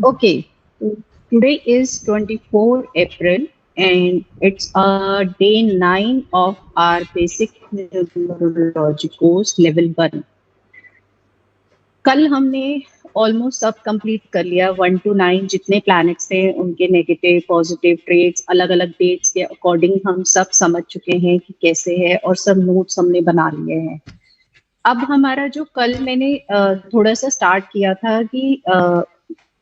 Okay, today is 24 April and it's day 9 of our basic numerology course level 1. कल हमने almost सब complete कर लिया 1 to 9 जितने प्लैनेट्स थे उनके नेगेटिव पॉजिटिव ट्रेड्स अलग अलग डेट्स के अकॉर्डिंग हम सब समझ चुके हैं कि कैसे है और सब नोट्स हमने बना लिए हैं। अब हमारा जो कल मैंने थोड़ा सा स्टार्ट किया था कि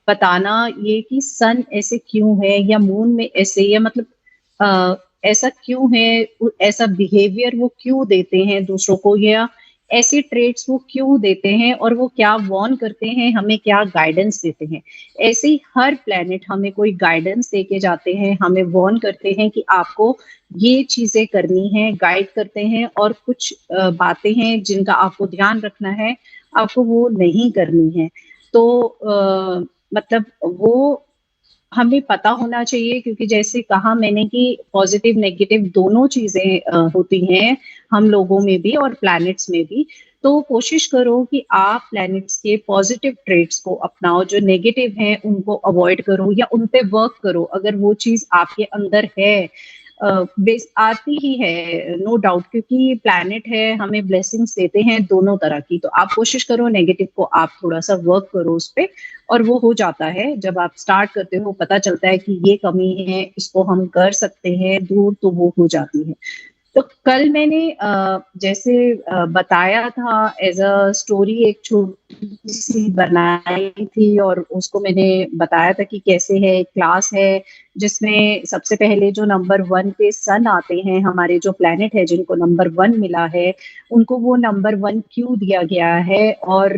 बताना ये कि सन ऐसे क्यों है या मून में ऐसे या मतलब ऐसा क्यों है, ऐसा बिहेवियर वो क्यों देते हैं दूसरों को या ऐसे ट्रेड्स वो क्यों देते हैं और वो क्या वॉर्न करते हैं, हमें क्या गाइडेंस देते हैं। ऐसे ही हर प्लेनेट हमें कोई गाइडेंस दे के जाते हैं, हमें वॉर्न करते हैं कि आपको ये चीजें करनी है, गाइड करते हैं और कुछ बातें हैं जिनका आपको ध्यान रखना है, आपको वो नहीं करनी है। तो मतलब वो हमें पता होना चाहिए क्योंकि जैसे कहा मैंने कि पॉजिटिव नेगेटिव दोनों चीजें होती हैं हम लोगों में भी और प्लैनेट्स में भी। तो कोशिश करो कि आप प्लैनेट्स के पॉजिटिव ट्रेट्स को अपनाओ, जो नेगेटिव हैं उनको अवॉइड करो या उन पे वर्क करो अगर वो चीज आपके अंदर है। बेस आती ही है नो डाउट क्योंकि प्लैनेट है हमें ब्लेसिंग्स देते हैं दोनों तरह की। तो आप कोशिश करो नेगेटिव को आप थोड़ा सा वर्क करो उस पे और वो हो जाता है। जब आप स्टार्ट करते हो पता चलता है कि ये कमी है, इसको हम कर सकते हैं दूर, तो वो हो जाती है। तो कल मैंने जैसे बताया था एज अ स्टोरी एक छोटी सी बनाई थी और उसको मैंने बताया था कि कैसे है क्लास है जिसमें सबसे पहले जो नंबर 1 पे सन आते हैं, हमारे जो प्लेनेट है जिनको नंबर 1 मिला है, उनको वो नंबर 1 क्यों दिया गया है और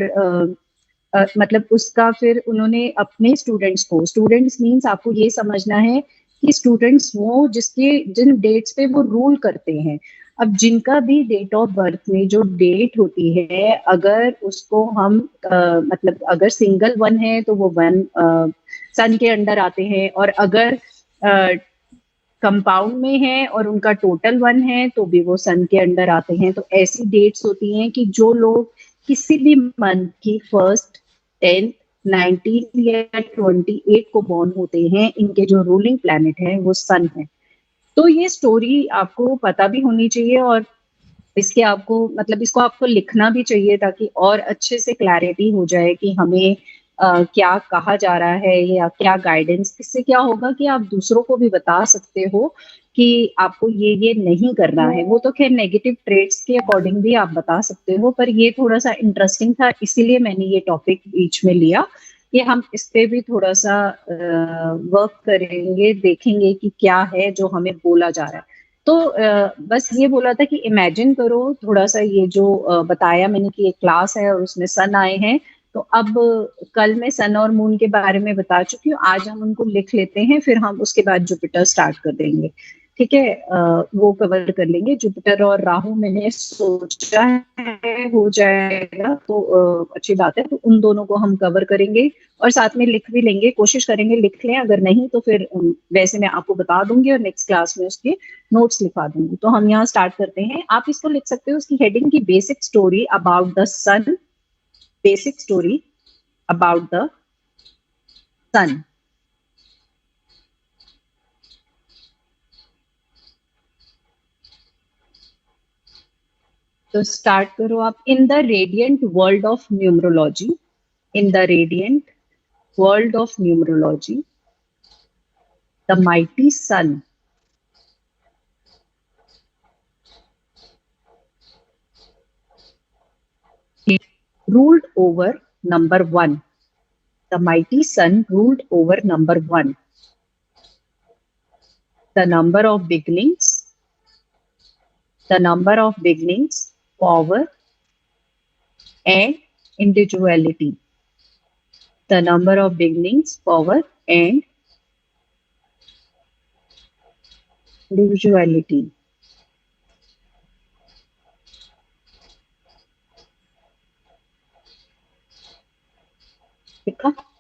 मतलब उसका फिर उन्होंने अपने स्टूडेंट्स को, स्टूडेंट्स मीन्स आपको ये समझना है कि स्टूडेंट्स वो जिसके जिन डेट्स पे वो रूल करते हैं। अब जिनका भी डेट ऑफ बर्थ में जो डेट होती है अगर उसको हम मतलब अगर सिंगल 1 है तो वो 1 सन के अंडर आते हैं और अगर कंपाउंड में है और उनका टोटल 1 है तो भी वो सन के अंडर आते हैं। तो ऐसी डेट्स होती हैं कि जो लोग किसी भी मंथ की फर्स्ट 10 19 या 28 को बॉर्न होते हैं, इनके जो रूलिंग प्लैनेट है वो सन है। तो ये स्टोरी आपको पता भी होनी चाहिए और इसके आपको मतलब इसको आपको लिखना भी चाहिए ताकि और अच्छे से क्लैरिटी हो जाए कि हमें क्या कहा जा रहा है या क्या गाइडेंस। इससे क्या होगा कि आप दूसरों को भी बता सकते हो कि आपको ये नहीं करना है। वो तो खैर नेगेटिव ट्रेड्स के अकॉर्डिंग भी आप बता सकते हो, पर ये थोड़ा सा इंटरेस्टिंग था इसीलिए मैंने ये टॉपिक बीच में लिया कि हम इस पे भी थोड़ा सा वर्क करेंगे, देखेंगे कि क्या है जो हमें बोला जा रहा है। तो बस ये बोला था कि इमेजिन करो थोड़ा सा ये जो बताया मैंने कि एक क्लास है और उसमें सन आए हैं। तो अब कल मैं सन और मून के बारे में बता चुकी हूँ, आज हम उनको लिख लेते हैं फिर हम उसके बाद जुपिटर स्टार्ट कर देंगे। ठीक है, वो कवर कर लेंगे। जुपिटर और राहु मैंने सोचा है हो जाएगा तो अच्छी बात है, तो उन दोनों को हम कवर करेंगे और साथ में लिख भी लेंगे, कोशिश करेंगे लिख लें, अगर नहीं तो फिर वैसे मैं आपको बता दूंगी और नेक्स्ट क्लास में उसके नोट्स लिखवा दूंगी। तो हम यहाँ स्टार्ट करते हैं। आप इसको लिख सकते हो उसकी हेडिंग की basic story about the sun, basic story about the sun. तो स्टार्ट करो आप। In the radiant world of numerology, in the radiant world of numerology, the mighty sun ruled over number 1. The mighty sun ruled over number 1. The number of beginnings, the number of beginnings, power, and individuality. The number of beginnings, power, and individuality.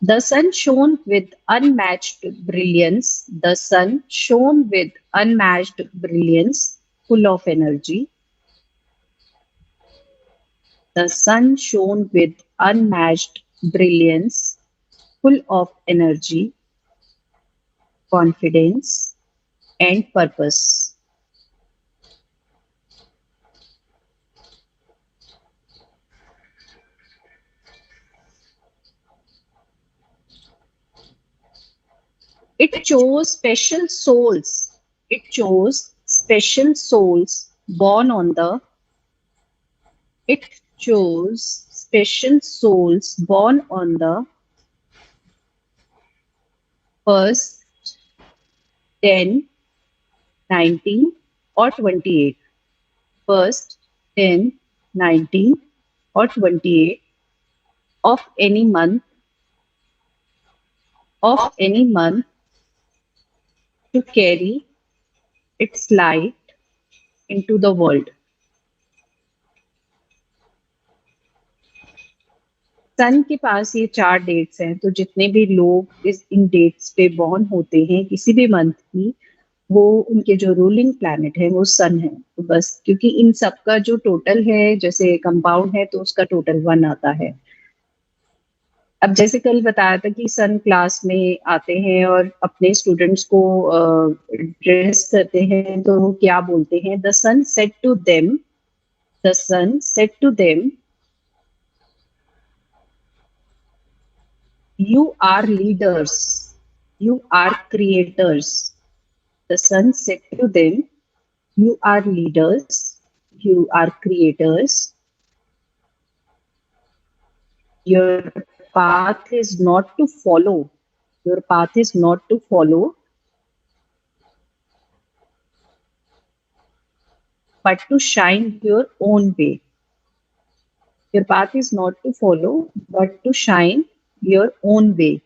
The sun shone with unmatched brilliance. The sun shone with unmatched brilliance, full of energy. The sun shone with unmatched brilliance, full of energy, confidence, and purpose. It chose special souls. It chose special souls born on the It chose special souls born on the first 10, 19, or 28. First 10, 19, or 28 of any month to carry its light into the world. सन के पास ये 4 dates हैं, तो जितने भी लोग इस इन dates पे born होते हैं किसी भी मंथ की, वो उनके जो रूलिंग प्लैनेट है वो सन है। तो बस क्योंकि इन सबका जो टोटल है जैसे कंपाउंड है तो उसका टोटल 1 आता है। अब जैसे कल बताया था कि सन क्लास में आते हैं और अपने स्टूडेंट्स को ड्रेस करते हैं, तो वो क्या बोलते हैं? The sun said to them, you are leaders, you are creators. The sun said to them, you are leaders, you are creators. Your path is not to follow. Your path is not to follow, but to shine your own way. Your path is not to follow, but to shine your own way.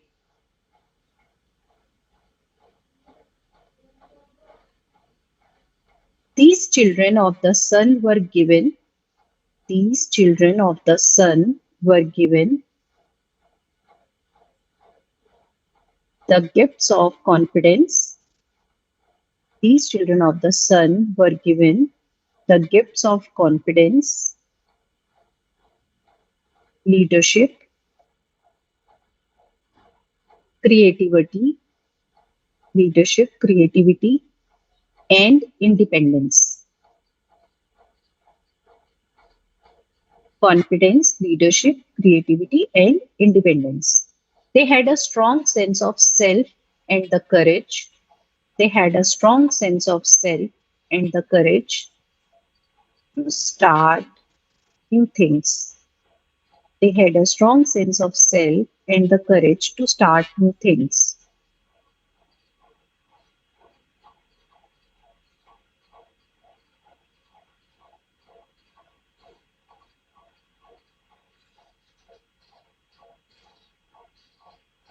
These children of the sun were given, these children of the sun were given the gifts of confidence. These children of the sun were given the gifts of confidence, leadership, creativity, creativity, and independence. Confidence, leadership, creativity, and independence. They had a strong sense of self and the courage. They had a strong sense of self and the courage to start new things. They had a strong sense of self and the courage to start new things.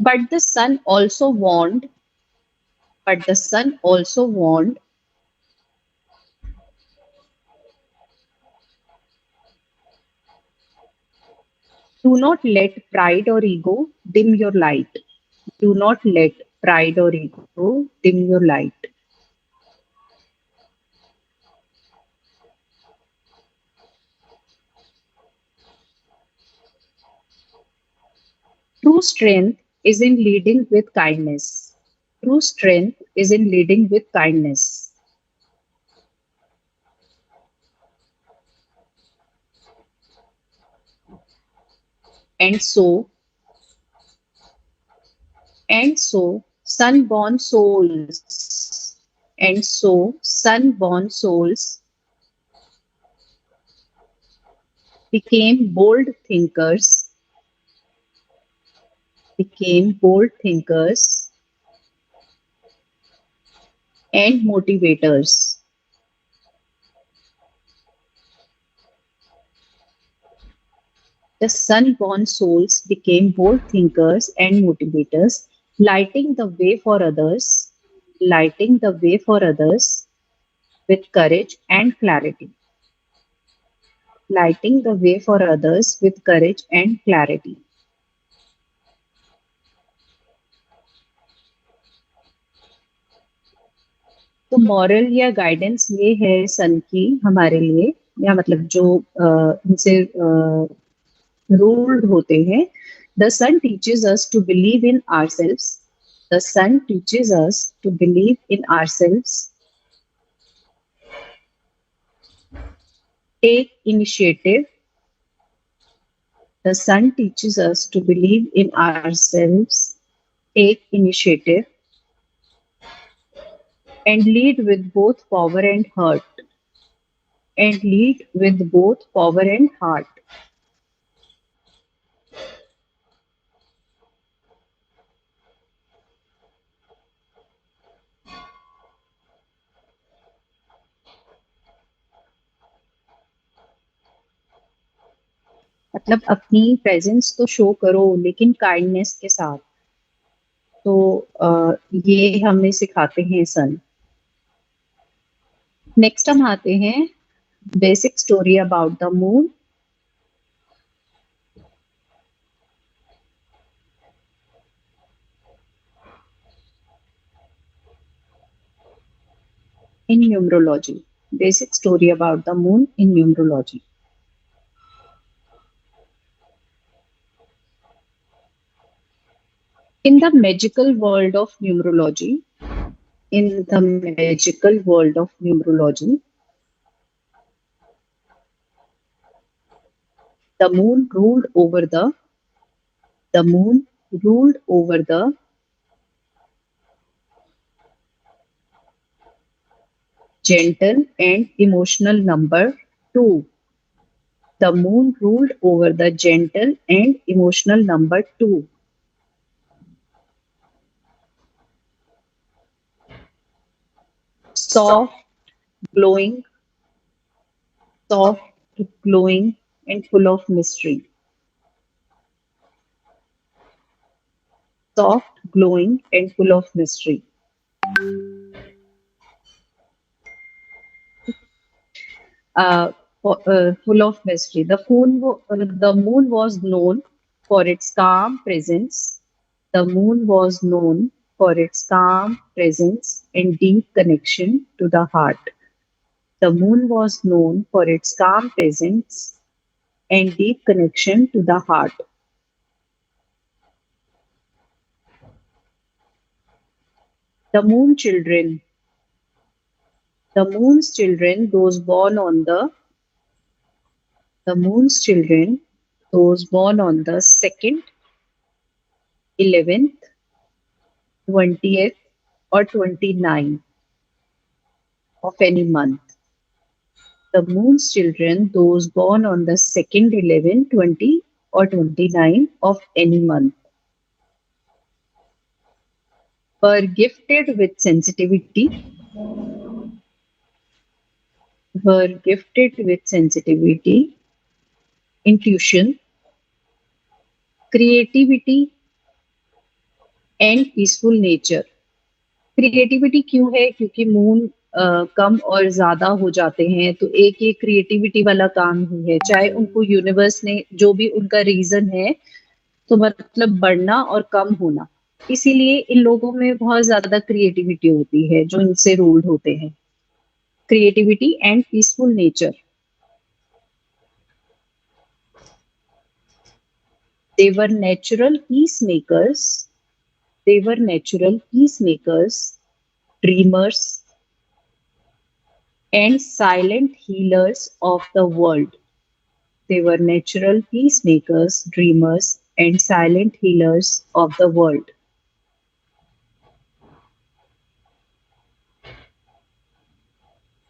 But the sun also warned, but the sun also warned, do not let pride or ego dim your light. Do not let pride or ego dim your light. True strength is in leading with kindness. True strength is in leading with kindness. And so, sun-born souls, sun-born souls became bold thinkers, and motivators. The sun-born souls became bold thinkers and motivators, lighting the way for others, lighting the way for others with courage and clarity. Lighting the way for others with courage and clarity. तो moral या guidance ये है सन की हमारे लिए या मतलब जो इनसे रूल्ड होते हैं. The sun teaches us to believe in ourselves. The sun teaches us to believe in ourselves. Take initiative. The sun teaches us to believe in ourselves, take initiative, and lead with both power and heart. And lead with both power and heart. मतलब अपनी presence तो show करो लेकिन kindness के साथ. तो ये हमें सिखाते हैं सन. नेक्स्ट हम आते हैं basic story about the moon. In numerology. Basic story about the moon in numerology. In the magical world of numerology, in the magical world of numerology, the moon ruled over the moon ruled over the gentle and emotional number 2. The moon ruled over the gentle and emotional number 2. Soft, glowing, soft, glowing, and full of mystery. Soft, glowing, and full of mystery. uh, Full of mystery. The moon was known for its calm presence. The moon was known for its calm presence and deep connection to the heart. The moon was known for its calm presence and deep connection to the heart. The moon children. The moon's children, the moon's children, those born on the 2nd, 11th, 20th, or 29th of any month. The moon's children, those born on the 2nd, 11, 20, or 29 of any month, were gifted with sensitivity, intuition, creativity, and peaceful nature. Creativity क्यों है? क्योंकि moon कम और ज्यादा हो जाते हैं तो एक एक क्रिएटिविटी वाला काम ही है, चाहे उनको यूनिवर्स ने जो भी उनका रीजन है, तो मतलब बढ़ना और कम होना. इसीलिए इन लोगों में बहुत ज्यादा क्रिएटिविटी होती है जो इनसे रूल्ड होते हैं. Creativity and peaceful nature. They were natural peacemakers. They were natural peacemakers, dreamers, and silent healers of the world. They were natural peacemakers, dreamers, and silent healers of the world.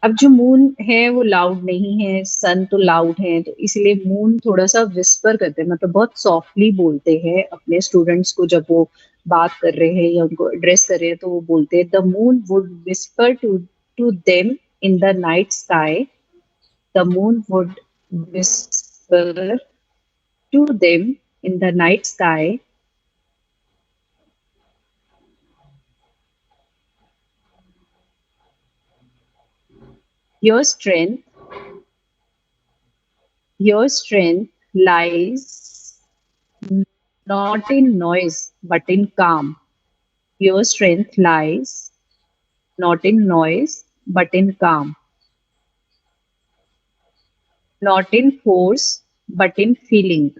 अब जो moon है वो loud नहीं है, सन तो loud है, तो इसलिए मून थोड़ा सा विस्पर करते हैं, मतलब बहुत सॉफ्टली बोलते हैं अपने स्टूडेंट्स को. जब वो बात कर रहे हैं या उनको एड्रेस कर रहे हैं तो वो बोलते हैं the moon would whisper to them in the night sky. The moon would whisper to them in the night sky. Your strength, your strength lies not in noise but in calm. Your strength lies not in noise but in calm. Not in force, but in feeling.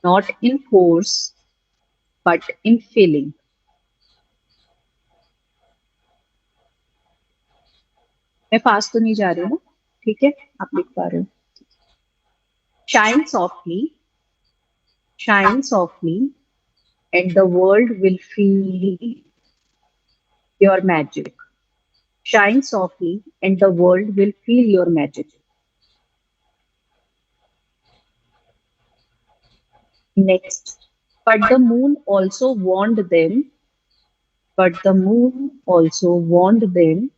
Not in force, but in feeling. मैं fast तो नहीं जा रही हूँ ना? ठीक है, आप लिख पा रहे हो. Shine softly, shine softly, and the world will feel your magic. Shine softly, and the world will feel your magic. Next. But the moon also warned them, but the moon also warned them,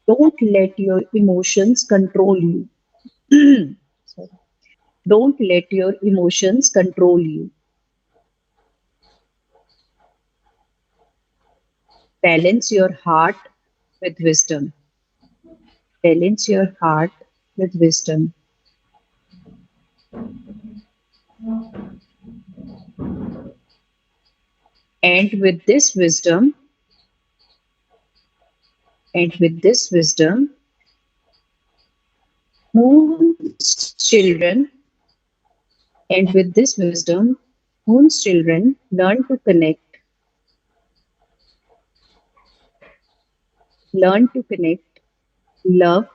don't let your emotions control you. Sorry. Don't let your emotions control you. Balance your heart with wisdom. Balance your heart with wisdom. And with this wisdom, and with this wisdom, Moon's children, and with this wisdom, Moon's children learn to connect, love,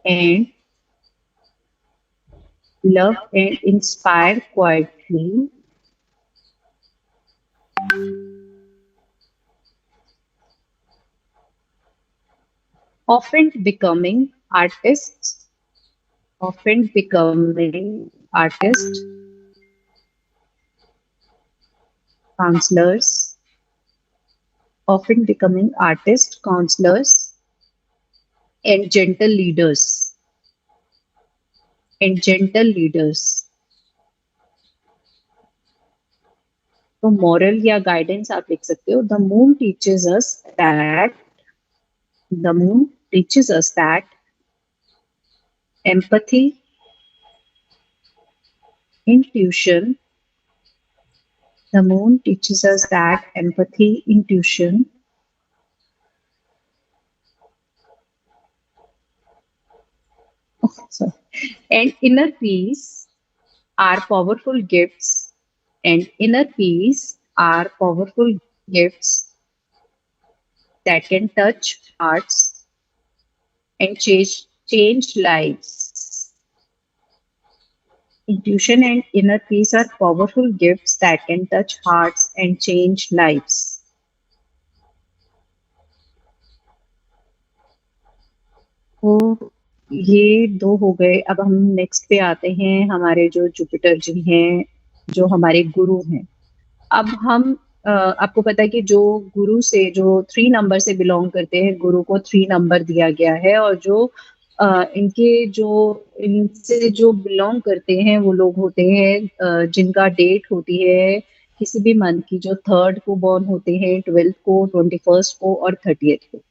and inspire quietly, often becoming artists, often becoming artists, counselors, often becoming artists, counselors, and gentle leaders, and gentle leaders. तो moral या guidance आप लिख सकते हो. The moon teaches us that empathy, intuition. The moon teaches us that empathy, intuition, sorry, and inner peace are powerful gifts. And inner peace are powerful gifts that can touch hearts and change lives. Intuition and inner peace are powerful gifts that can touch hearts and change lives. तो ये दो हो गए. अब हम next पे आते हैं. हमारे जो जुपिटर जी हैं, जो हमारे गुरु हैं. अब हम आपको पता है कि जो गुरु से जो 3 नंबर से बिलोंग करते हैं, गुरु को 3 नंबर दिया गया है. और जो इनसे जो बिलोंग करते हैं वो लोग होते हैं जिनका डेट होती है किसी भी मंथ की, जो 3rd को बॉर्न होते हैं, 12th को, 21st को और 30th को.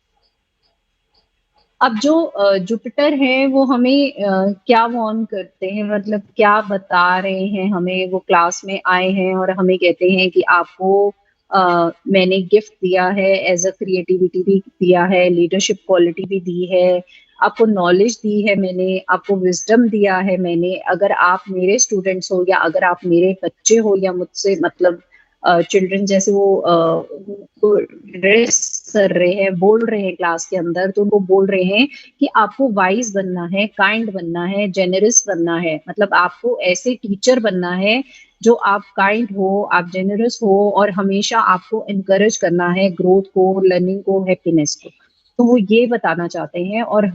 अब जो जुपिटर है वो हमें क्या वार्न करते हैं, मतलब क्या बता रहे हैं हमें. वो क्लास में आए हैं और हमें कहते हैं कि आपको मैंने गिफ्ट दिया है, एज अ क्रिएटिविटी भी दिया है, लीडरशिप क्वालिटी भी दी है, आपको नॉलेज दी है मैंने, आपको विजडम दिया है मैंने. अगर आप मेरे स्टूडेंट्स हो या अगर आप मेरे बच्चे हो या मुझसे मतलब चिल्ड्रन जैसे वो ड्रेस कर रहे हैं, बोल रहे हैं क्लास के अंदर, तो उनको बोल रहे हैं कि आपको वाइज बनना है, काइंड बनना है, जेनरस बनना है. मतलब आपको ऐसे टीचर बनना है जो आप काइंड हो, आप जेनरस हो और हमेशा आपको इनकरेज करना है ग्रोथ को, लर्निंग को, हैप्पीनेस को. तो वो ये बताना चाहते हैं. और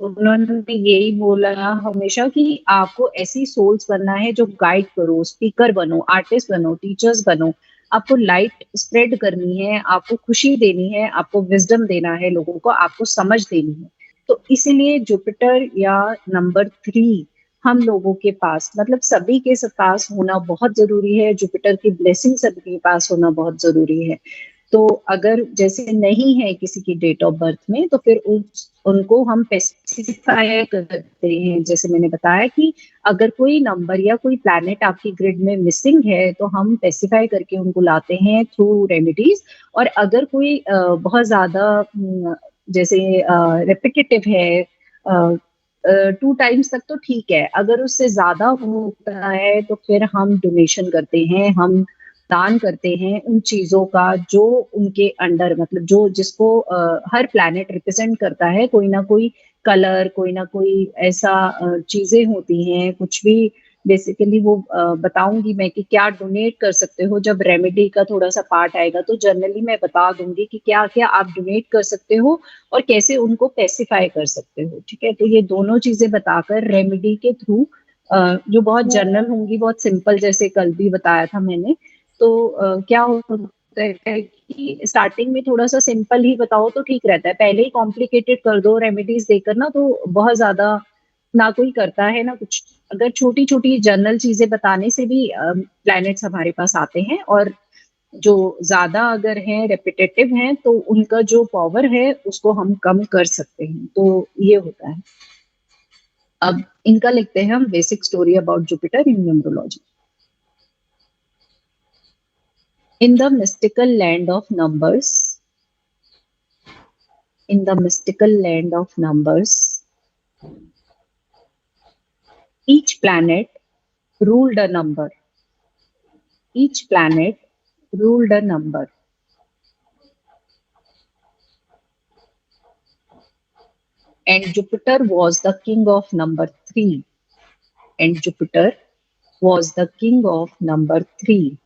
उन्होंने यही बोला हमेशा कि आपको ऐसी सोल्स बनना है जो गाइड करो, स्पीकर बनो, आर्टिस्ट बनो, टीचर्स बनो. आपको लाइट स्प्रेड करनी है, आपको खुशी देनी है, आपको विजडम देना है लोगों को, आपको समझ देनी है. तो इसीलिए जुपिटर या नंबर 3 हम लोगों के पास, मतलब सभी के पास होना बहुत जरूरी है. जुपिटर की ब्लेसिंग सभी के पास होना बहुत जरूरी है. तो अगर जैसे नहीं है किसी की डेट ऑफ बर्थ में, तो फिर उनको हम स्पेसिफाई करते हैं, जैसे मैंने बताया कि अगर कोई नंबर या कोई प्लैनेट आपकी ग्रिड में मिसिंग है तो हम स्पेसिफाई करके उनको लाते हैं थ्रू रेमेडीज। और अगर कोई बहुत ज्यादा जैसे रेपिटेटिव है, 2 टाइम्स तक तो ठीक है, अगर उससे ज्यादा होता है तो फिर हम डोनेशन करते हैं, हम दान करते हैं उन चीजों का जो उनके अंडर, मतलब जो जिसको हर प्लैनेट रिप्रेजेंट करता है, कोई ना कोई कलर, कोई ना कोई ऐसा चीजें होती हैं, कुछ भी। बेसिकली वो बताऊंगी मैं कि क्या डोनेट कर सकते हो। जब रेमेडी का थोड़ा सा पार्ट आएगा तो जनरली मैं बता दूंगी कि क्या क्या आप डोनेट कर सकते हो और कैसे उनको पेसिफाई कर सकते हो। ठीक है, तो ये दोनों चीजें बताकर रेमेडी के थ्रू, जो बहुत जनरल होंगी, बहुत सिंपल, जैसे कल भी बताया था मैंने। तो क्या होता है कि स्टार्टिंग में थोड़ा सा सिंपल ही बताओ तो ठीक रहता है, पहले ही कॉम्प्लिकेटेड कर दो रेमेडीज देकर ना तो बहुत ज्यादा ना कोई करता है ना कुछ। अगर छोटी छोटी जनरल चीजें बताने से भी प्लैनेट्स हमारे पास आते हैं, और जो ज्यादा अगर हैं, रेपिटेटिव हैं, तो उनका जो पावर है उसको हम कम कर सकते हैं। तो ये होता है। अब इनका लिखते हैं हम basic story about Jupiter in numerology. In the mystical land of numbers, in the mystical land of numbers, each planet ruled a number. Each planet ruled a number. And Jupiter was the king of number 3. And Jupiter was the king of number 3.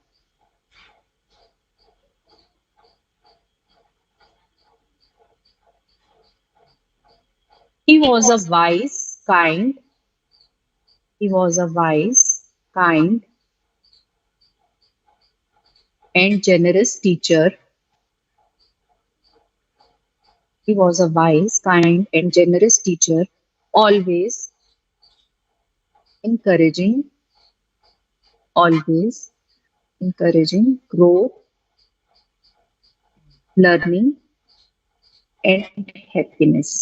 He was a wise, kind, he was a wise, kind, and generous teacher. He was a wise, kind, and generous teacher, always encouraging, always encouraging growth, learning, and happiness.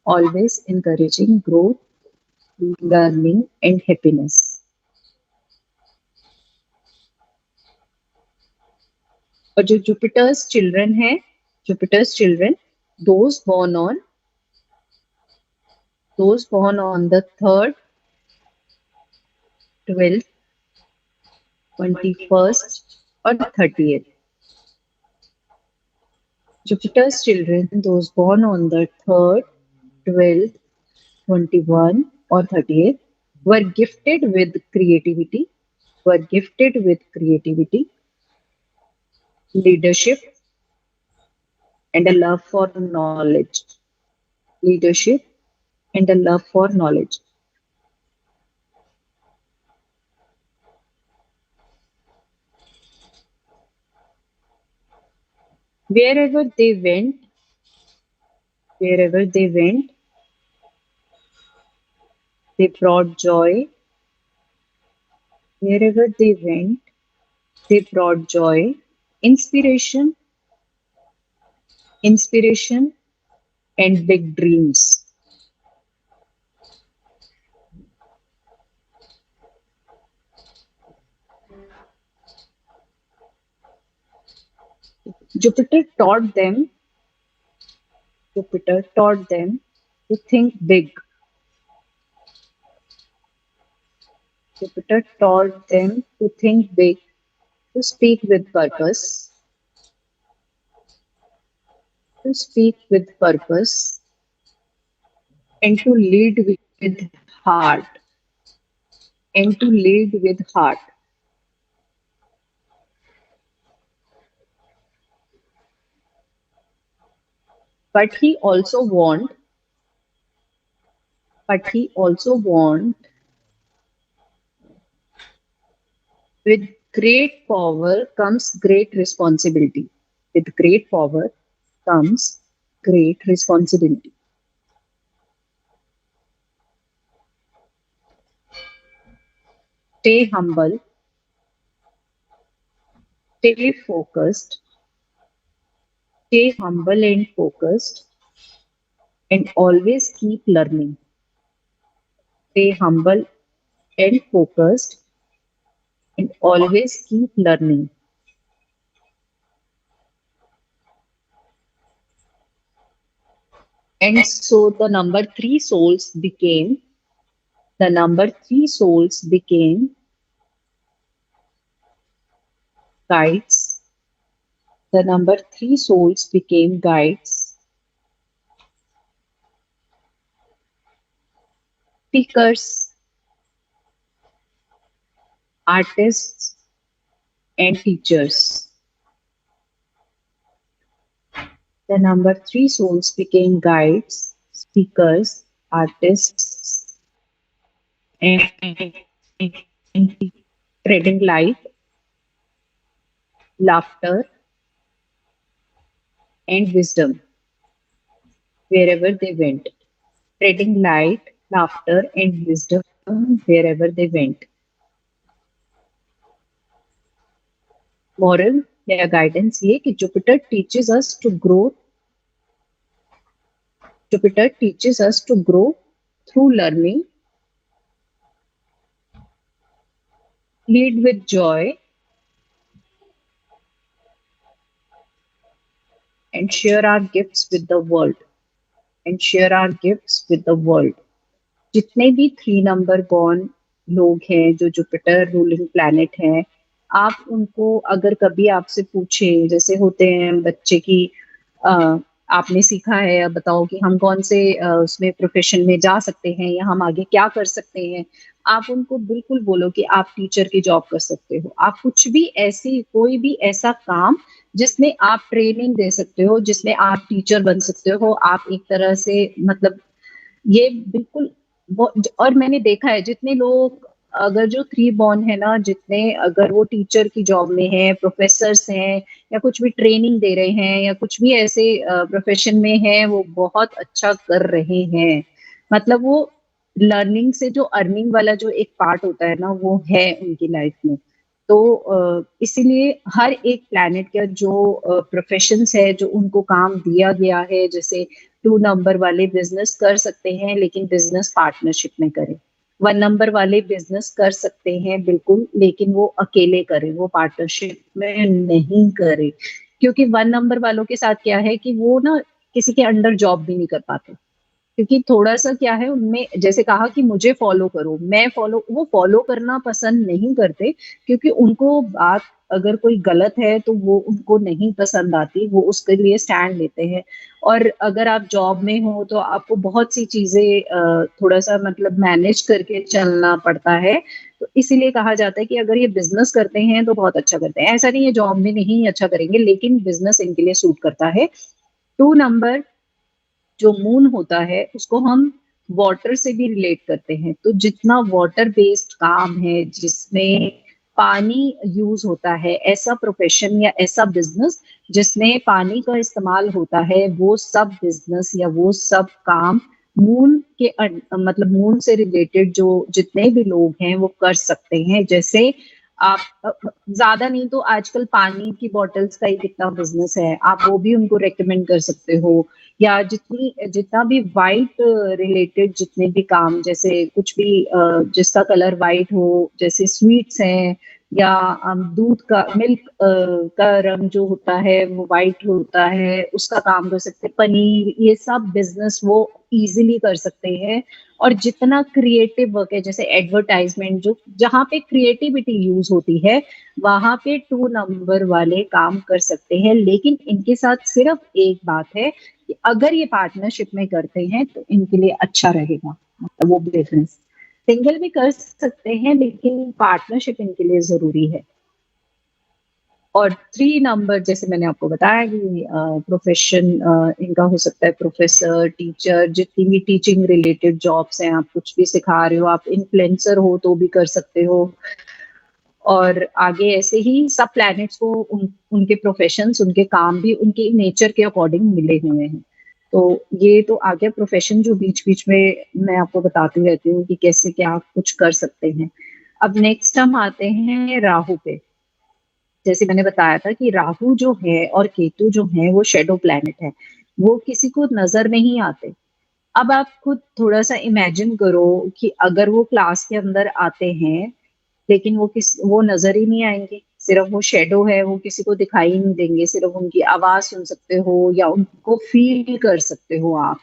Always encouraging growth, learning, and happiness. और जो Jupiter's children है, Jupiter's children, those born on those born on the 3rd, 12th, 21st, or 30th. Jupiter's children, those born on the 3rd, 12th, 21, or 30th, were gifted with creativity, were gifted with creativity, leadership, and a love for knowledge. Leadership and a love for knowledge. Wherever they went, wherever they went, they brought joy. Wherever they went, they brought joy, inspiration, inspiration, and big dreams. Jupiter taught them, Jupiter taught them to think big. Jupiter taught them to think big, to speak with purpose, to speak with purpose, and to lead with heart, and to lead with heart. But he also warned, but he also warned, with great power comes great responsibility. With great power comes great responsibility. Stay humble, stay focused, stay humble and focused, and always keep learning. Stay humble and focused and always keep learning. And so the number three souls became guides. The number three souls became guides, speakers, artists, and teachers. The number three souls became guides, speakers, artists, and spreading light, laughter, and wisdom wherever they went. Spreading light, laughter, and wisdom wherever they went. Moral या guidance ये कि Jupiter teaches us to grow through learning, lead with joy, and share our gifts with the world. And share our gifts with the world. जितने भी 3 number born लोग हैं जो Jupiter ruling planet हैं, आप उनको अगर कभी आपसे पूछें, जैसे होते हैं बच्चे की अ, आपने सीखा है, अब बताओ कि हम कौन से उसमें प्रोफेशन में जा सकते हैं या हम आगे क्या कर सकते हैं, आप उनको बिल्कुल बोलो कि आप टीचर की जॉब कर सकते हो, आप कुछ भी ऐसी कोई भी ऐसा काम जिसमें आप ट्रेनिंग दे सकते हो, जिसमें आप टीचर बन सकते हो, आप एक तरह से मतलब ये बिल्कुल और मैंने देखा है जितने लोग अगर जो 3 बॉर्न है ना, जितने अगर वो टीचर की जॉब में है, प्रोफेसर्स हैं या कुछ भी ट्रेनिंग दे रहे हैं या कुछ भी ऐसे प्रोफेशन में है, वो बहुत अच्छा कर रहे हैं। मतलब वो लर्निंग से जो अर्निंग वाला जो एक पार्ट होता है ना, वो है उनकी लाइफ में। तो इसीलिए हर एक प्लैनेट का जो प्रोफेशंस है, जो उनको काम दिया गया है, जैसे 2 नंबर वाले बिजनेस कर सकते हैं लेकिन बिजनेस पार्टनरशिप में करें। 1 नंबर वाले बिजनेस कर सकते हैं बिल्कुल, लेकिन वो अकेले करें, वो पार्टनरशिप में नहीं करें। क्योंकि 1 नंबर वालों के साथ क्या है कि वो ना किसी के अंडर जॉब भी नहीं कर पाते। क्योंकि थोड़ा-सा क्या है उनमें जैसे कहा कि मुझे फ़ॉलो करो, मैं फ़ॉलो वो फ़ॉलो करना पसंद नहीं करते क्योंकि उनको बात अगर कोई गलत है तो वो उनको नहीं पसंद आती, वो उसके लिए स्टैंड लेते हैं। और अगर आप जॉब में हो तो आपको बहुत सी चीज़ें थोड़ा-सा मतलब मैनेज करके चलना पड़ता है। तो इसीलिए कहा जाता है कि अगर ये बिज़नेस करते हैं तो बहुत अच्छा करते हैं। ऐसा नहीं है जॉब में नहीं अच्छा करेंगे लेकिन बिज़नेस इनके लिए सूट करता है। 2 नंबर जो मून होता है उसको हम वाटर से भी रिलेट करते हैं, तो जितना वाटर बेस्ड काम है जिसमें पानी यूज होता है, ऐसा प्रोफेशन या ऐसा बिजनेस जिसमें पानी का इस्तेमाल होता है, वो सब बिजनेस या वो सब काम मून के मतलब मून से रिलेटेड जो जितने भी लोग हैं वो कर सकते हैं। जैसे आप ज्यादा नहीं तो आजकल पानी की बॉटल्स का ही कितना बिजनेस है, आप वो भी उनको रेकमेंड कर सकते हो। या जितना भी वाइट रिलेटेड जितने भी काम, जैसे कुछ भी जिसका कलर वाइट हो, जैसे स्वीट्स हैं या दूध का मिल्क का रंग जो होता है वो वाइट होता है, उसका काम कर सकते हैं। पनीर, ये सब बिजनेस वो इजीली कर सकते हैं। और जितना क्रिएटिव वर्क है, जैसे एडवर्टाइजमेंट, जो जहाँ पे क्रिएटिविटी यूज होती है वहां पे 2 नंबर वाले काम कर सकते हैं। लेकिन इनके साथ सिर्फ एक बात है कि अगर ये पार्टनरशिप में करते हैं तो इनके लिए अच्छा रहेगा, मतलब वो बिजनेस सिंगल भी कर सकते हैं लेकिन पार्टनरशिप इनके लिए जरूरी है। और 3 नंबर जैसे मैंने आपको बताया कि प्रोफेशन इनका हो सकता है प्रोफेसर, टीचर, जितनी भी टीचिंग रिलेटेड जॉब्स हैं, आप कुछ भी सिखा रहे हो, आप इन्फ्लुएंसर हो तो भी कर सकते हो। और आगे ऐसे ही सब प्लैनेट्स को उनके प्रोफेशंस, उनके काम भी उनके नेचर के अकॉर्डिंग मिले हुए हैं। तो ये तो आ गया प्रोफेशन, जो बीच-बीच में मैं आपको बताती रहती हूँ कि कैसे क्या कुछ कर सकते हैं। अब नेक्स्ट हम आते हैं राहु पे। जैसे मैंने बताया था कि राहु जो है और केतु जो है वो शैडो प्लैनेट है। वो किसी को नज़र नहीं आते। अब आप खुद थोड़ा-सा इमेजिन करो कि अगर वो क्लास के अंदर आते हैं, लेकिन वो नज़र ही नहीं आएँगे, सिर्फ़ वो शैडो है, वो किसी को दिखाई ही नहीं देंगे, सिर्फ़ उनकी आवाज़ सुन सकते हो या उनको फ़ील कर सकते हो आप।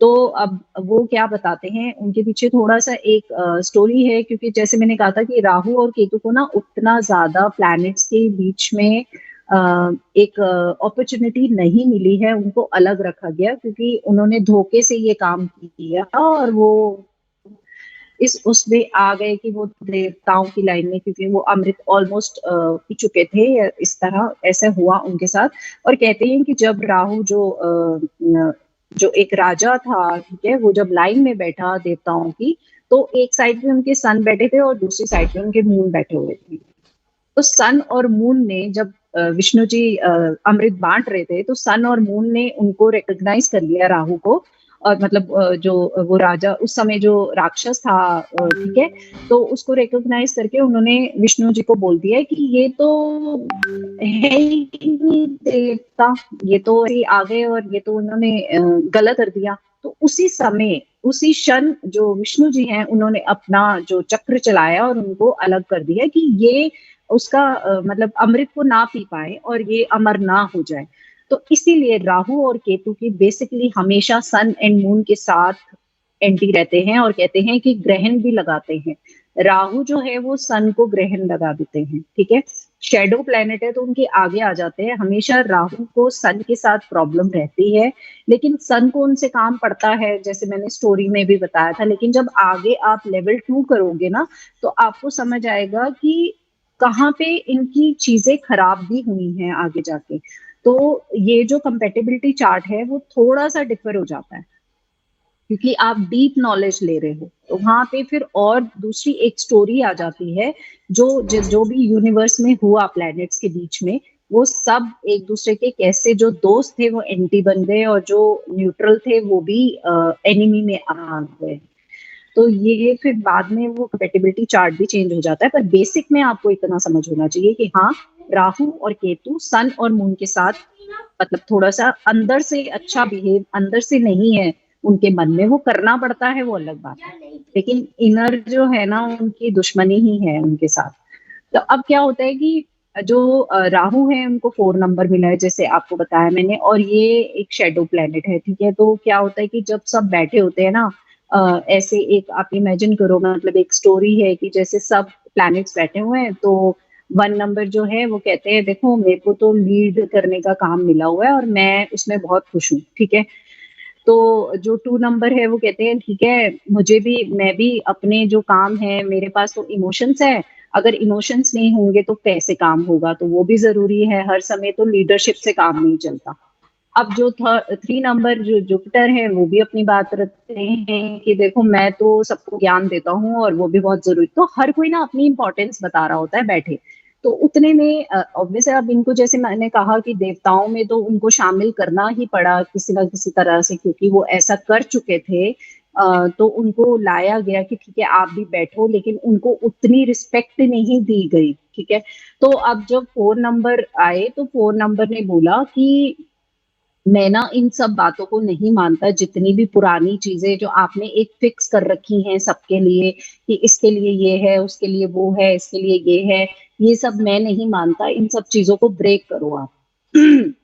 तो अब वो क्या बताते हैं, उनके पीछे थोड़ा-सा एक स्टोरी है, क्योंकि जैसे मैंने कहा था कि राहु और केतु को ना उतना ज़्यादा प्लैनेट्स के बीच में एक अपॉर्च्युनिटी नहीं मिली है, उनको अलग रखा गया क्योंकि उन्होंने धोखे से ये काम किया और वो इस उसमें आ गए कि वो देवताओं की लाइन में, क्योंकि वो अमृत ऑलमोस्ट पी चुके थे, इस तरह ऐसा हुआ उनके साथ। और कहते हैं कि जब राहु जो एक राजा था, ठीक है, वो जब लाइन में बैठा देवताओं की, तो एक साइड पे उनके सन बैठे थे और दूसरी साइड पे उनके मून बैठे हुए थे। तो सन और मून ने जब विष्णु जी अमृत बांट रहे थे, तो सन और मून ने उनको रिकॉग्नाइज कर लिया, राहु को। और मतलब जो वो राजा उस समय जो राक्षस था, ठीक है, तो उसको रिकॉग्नाइज करके उन्होंने विष्णु जी को बोल दिया कि ये तो है ही नहीं देवता, ये तो ऐसे ही आ गए और ये तो उन्होंने गलत कर दिया। तो उसी समय, उसी क्षण जो विष्णु जी हैं, उन्होंने अपना जो चक्र चलाया और उनको अलग कर दिया कि ये उसका मतलब अमृत को ना पी पाए और ये अमर ना हो जाए। तो इसीलिए राहु और केतु की बेसिकली हमेशा सन एंड मून के साथ एंटी रहते हैं और कहते हैं कि ग्रहण भी लगाते हैं। राहु जो है वो सन को ग्रहण लगा देते हैं, ठीक है। शेडो प्लेनेट है तो उनके आगे आ जाते हैं। हमेशा राहु को सन के साथ प्रॉब्लम रहती है, लेकिन सन को उनसे काम पड़ता है, जैसे मैंने स्टोरी में भी बताया था। लेकिन जब आगे आप लेवल 2 करोगे ना, तो आपको समझ आएगा कि कहाँ पे इनकी चीजें खराब भी हुई हैं आगे जाके। तो ये जो कंपेटेबिलिटी चार्ट है वो थोड़ा सा डिफर हो जाता है, क्योंकि आप डीप नॉलेज ले रहे हो, तो वहां पे फिर और दूसरी एक स्टोरी आ जाती है। जो भी यूनिवर्स में हुआ प्लैनेट्स के बीच में, वो सब एक दूसरे के कैसे, जो दोस्त थे वो एंटी बन गए और जो न्यूट्रल थे वो भी एनिमी में आ गए। तो ये फिर बाद में वो कंपेटिबिलिटी चार्ट भी चेंज हो जाता है। पर बेसिक में आपको इतना समझ होना चाहिए कि हाँ, राहु और केतु सन और मून के साथ मतलब थोड़ा सा अंदर से अच्छा बिहेव अंदर से नहीं है उनके मन में, वो करना पड़ता है, वो अलग बात है। लेकिन इनर जो है ना, उनकी दुश्मनी ही है उनके साथ। तो अब क्या होता है कि जो राहु है उनको 4 नंबर मिला है, जैसे आपको बताया मैंने, और ये एक शेडो प्लेनेट है, ठीक है। तो क्या होता है कि जब सब बैठे होते हैं ना, ऐसे एक आप इमेजिन करो, मतलब एक स्टोरी है कि जैसे सब प्लैनेट्स बैठे हुए हैं, तो 1 नंबर जो है वो कहते हैं देखो मेरे को तो लीड करने का काम मिला हुआ है और मैं उसमें बहुत खुश हूँ, ठीक है। तो जो 2 नंबर है वो कहते हैं ठीक है, मुझे भी, मैं भी अपने जो काम है, मेरे पास तो इमोशंस है, अगर इमोशंस नहीं होंगे तो कैसे काम होगा, तो वो भी जरूरी है, हर समय तो लीडरशिप से काम नहीं चलता। अब जो 3 नंबर जो जुपिटर है वो भी अपनी बात रखते हैं कि देखो मैं तो सबको ज्ञान देता हूँ और वो भी बहुत जरूरी, तो हर कोई ना अपनी इंपॉर्टेंस बता रहा होता है बैठे। तो उतने में ऑब्वियस है, अब इनको जैसे मैंने कहा कि देवताओं में तो उनको शामिल करना ही पड़ा किसी ना किसी तरह से, क्योंकि वो ऐसा कर चुके थे। तो उनको लाया गया कि ठीक है आप भी बैठो, लेकिन उनको उतनी रिस्पेक्ट नहीं दी गई, ठीक है। तो अब जब 4 नंबर आए तो 4 नंबर ने बोला कि मैं ना इन सब बातों को नहीं मानता, जितनी भी पुरानी चीजें जो आपने एक फिक्स कर रखी हैं सबके लिए कि इसके लिए ये है, उसके लिए वो है, इसके लिए ये है, ये सब मैं नहीं मानता। इन सब चीजों को ब्रेक करो आप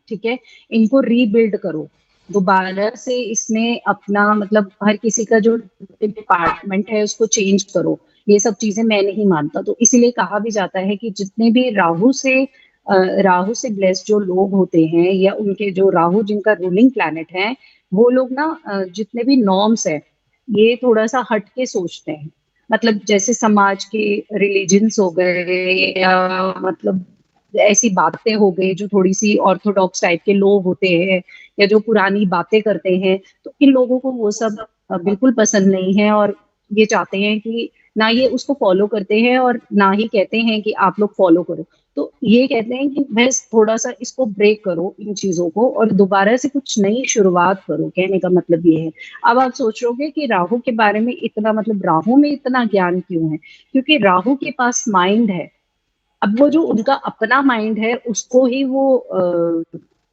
ठीक है, इनको रीबिल्ड करो दोबारा से, इसमें अपना मतलब हर किसी का जो डिपार्टमेंट है उसको चेंज करो। ये सब चीजें मैं नहीं मानता। तो इसीलिए कहा भी जाता है कि जितने भी राहु से ब्लेस्ड जो लोग होते हैं, या उनके जो राहु जिनका रूलिंग प्लैनेट है, वो लोग ना जितने भी नॉर्म्स है, ये थोड़ा सा हट के सोचते हैं। मतलब जैसे समाज के रिलीजन्स हो गए, या मतलब ऐसी बातें हो गई जो थोड़ी सी ऑर्थोडॉक्स टाइप के लोग होते हैं, या जो पुरानी बातें करते हैं, तो इन लोगों को वो सब बिल्कुल पसंद नहीं है। और ये चाहते हैं कि ना ये उसको फॉलो करते हैं और ना ही कहते हैं कि आप लोग फॉलो करो। तो ये कहते हैं कि बस थोड़ा सा इसको ब्रेक करो इन चीजों को और दोबारा से कुछ नई शुरुआत करो, कहने का मतलब ये है। अब आप सोचोगे कि राहु के बारे में इतना, मतलब राहु में इतना ज्ञान क्यों है, क्योंकि राहु के पास माइंड है। अब वो जो उनका अपना माइंड है उसको ही वो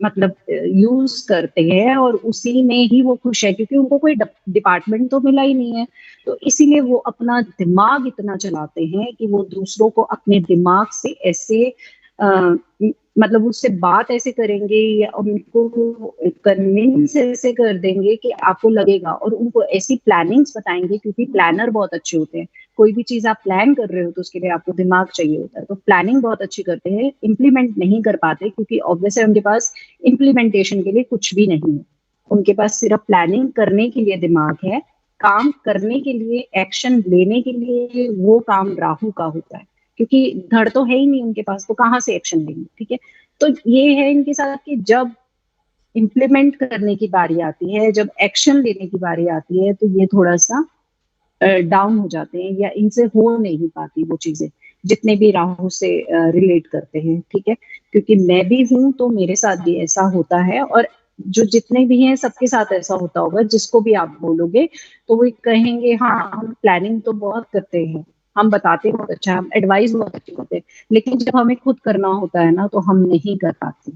मतलब यूज करते हैं और उसी में ही वो खुश है, क्योंकि उनको कोई डिपार्टमेंट तो मिला ही नहीं है। तो इसीलिए वो अपना दिमाग इतना चलाते हैं कि वो दूसरों को अपने दिमाग से ऐसे अ, मतलब उससे बात ऐसे करेंगे या उनको कन्विंस ऐसे कर देंगे कि आपको लगेगा, और उनको ऐसी प्लानिंग्स बताएंगे, क्योंकि प्लानर बहुत अच्छे होते हैं। कोई भी चीज आप प्लान कर रहे हो तो उसके लिए आपको दिमाग चाहिए होता है, तो प्लानिंग बहुत अच्छी करते हैं, इम्प्लीमेंट नहीं कर पाते क्योंकि ऑब्वियसली उनके पास इम्प्लीमेंटेशन के लिए कुछ भी नहीं है। उनके पास सिर्फ प्लानिंग करने के लिए दिमाग है, काम करने के लिए, एक्शन लेने के लिए वो काम राहु का होता है, क्योंकि धड़ तो है ही नहीं उनके पास, तो कहाँ से एक्शन लेंगे। ठीक है, तो ये है इनके साथ कि जब इम्प्लीमेंट करने की बारी आती है, जब एक्शन लेने की बारी आती है, तो ये थोड़ा सा डाउन हो जाते हैं, या इनसे हो नहीं पाती वो चीजें, जितने भी राहु से रिलेट करते हैं। ठीक है, क्योंकि मैं भी हूं तो मेरे साथ भी ऐसा होता है, और जो जितने भी हैं सबके साथ ऐसा होता होगा, जिसको भी आप बोलोगे तो वो कहेंगे हाँ हम प्लानिंग तो बहुत करते हैं, हम बताते बहुत अच्छा, हम एडवाइस बहुत अच्छी होते हैं, लेकिन जब हमें खुद करना होता है ना तो हम नहीं कर पाते।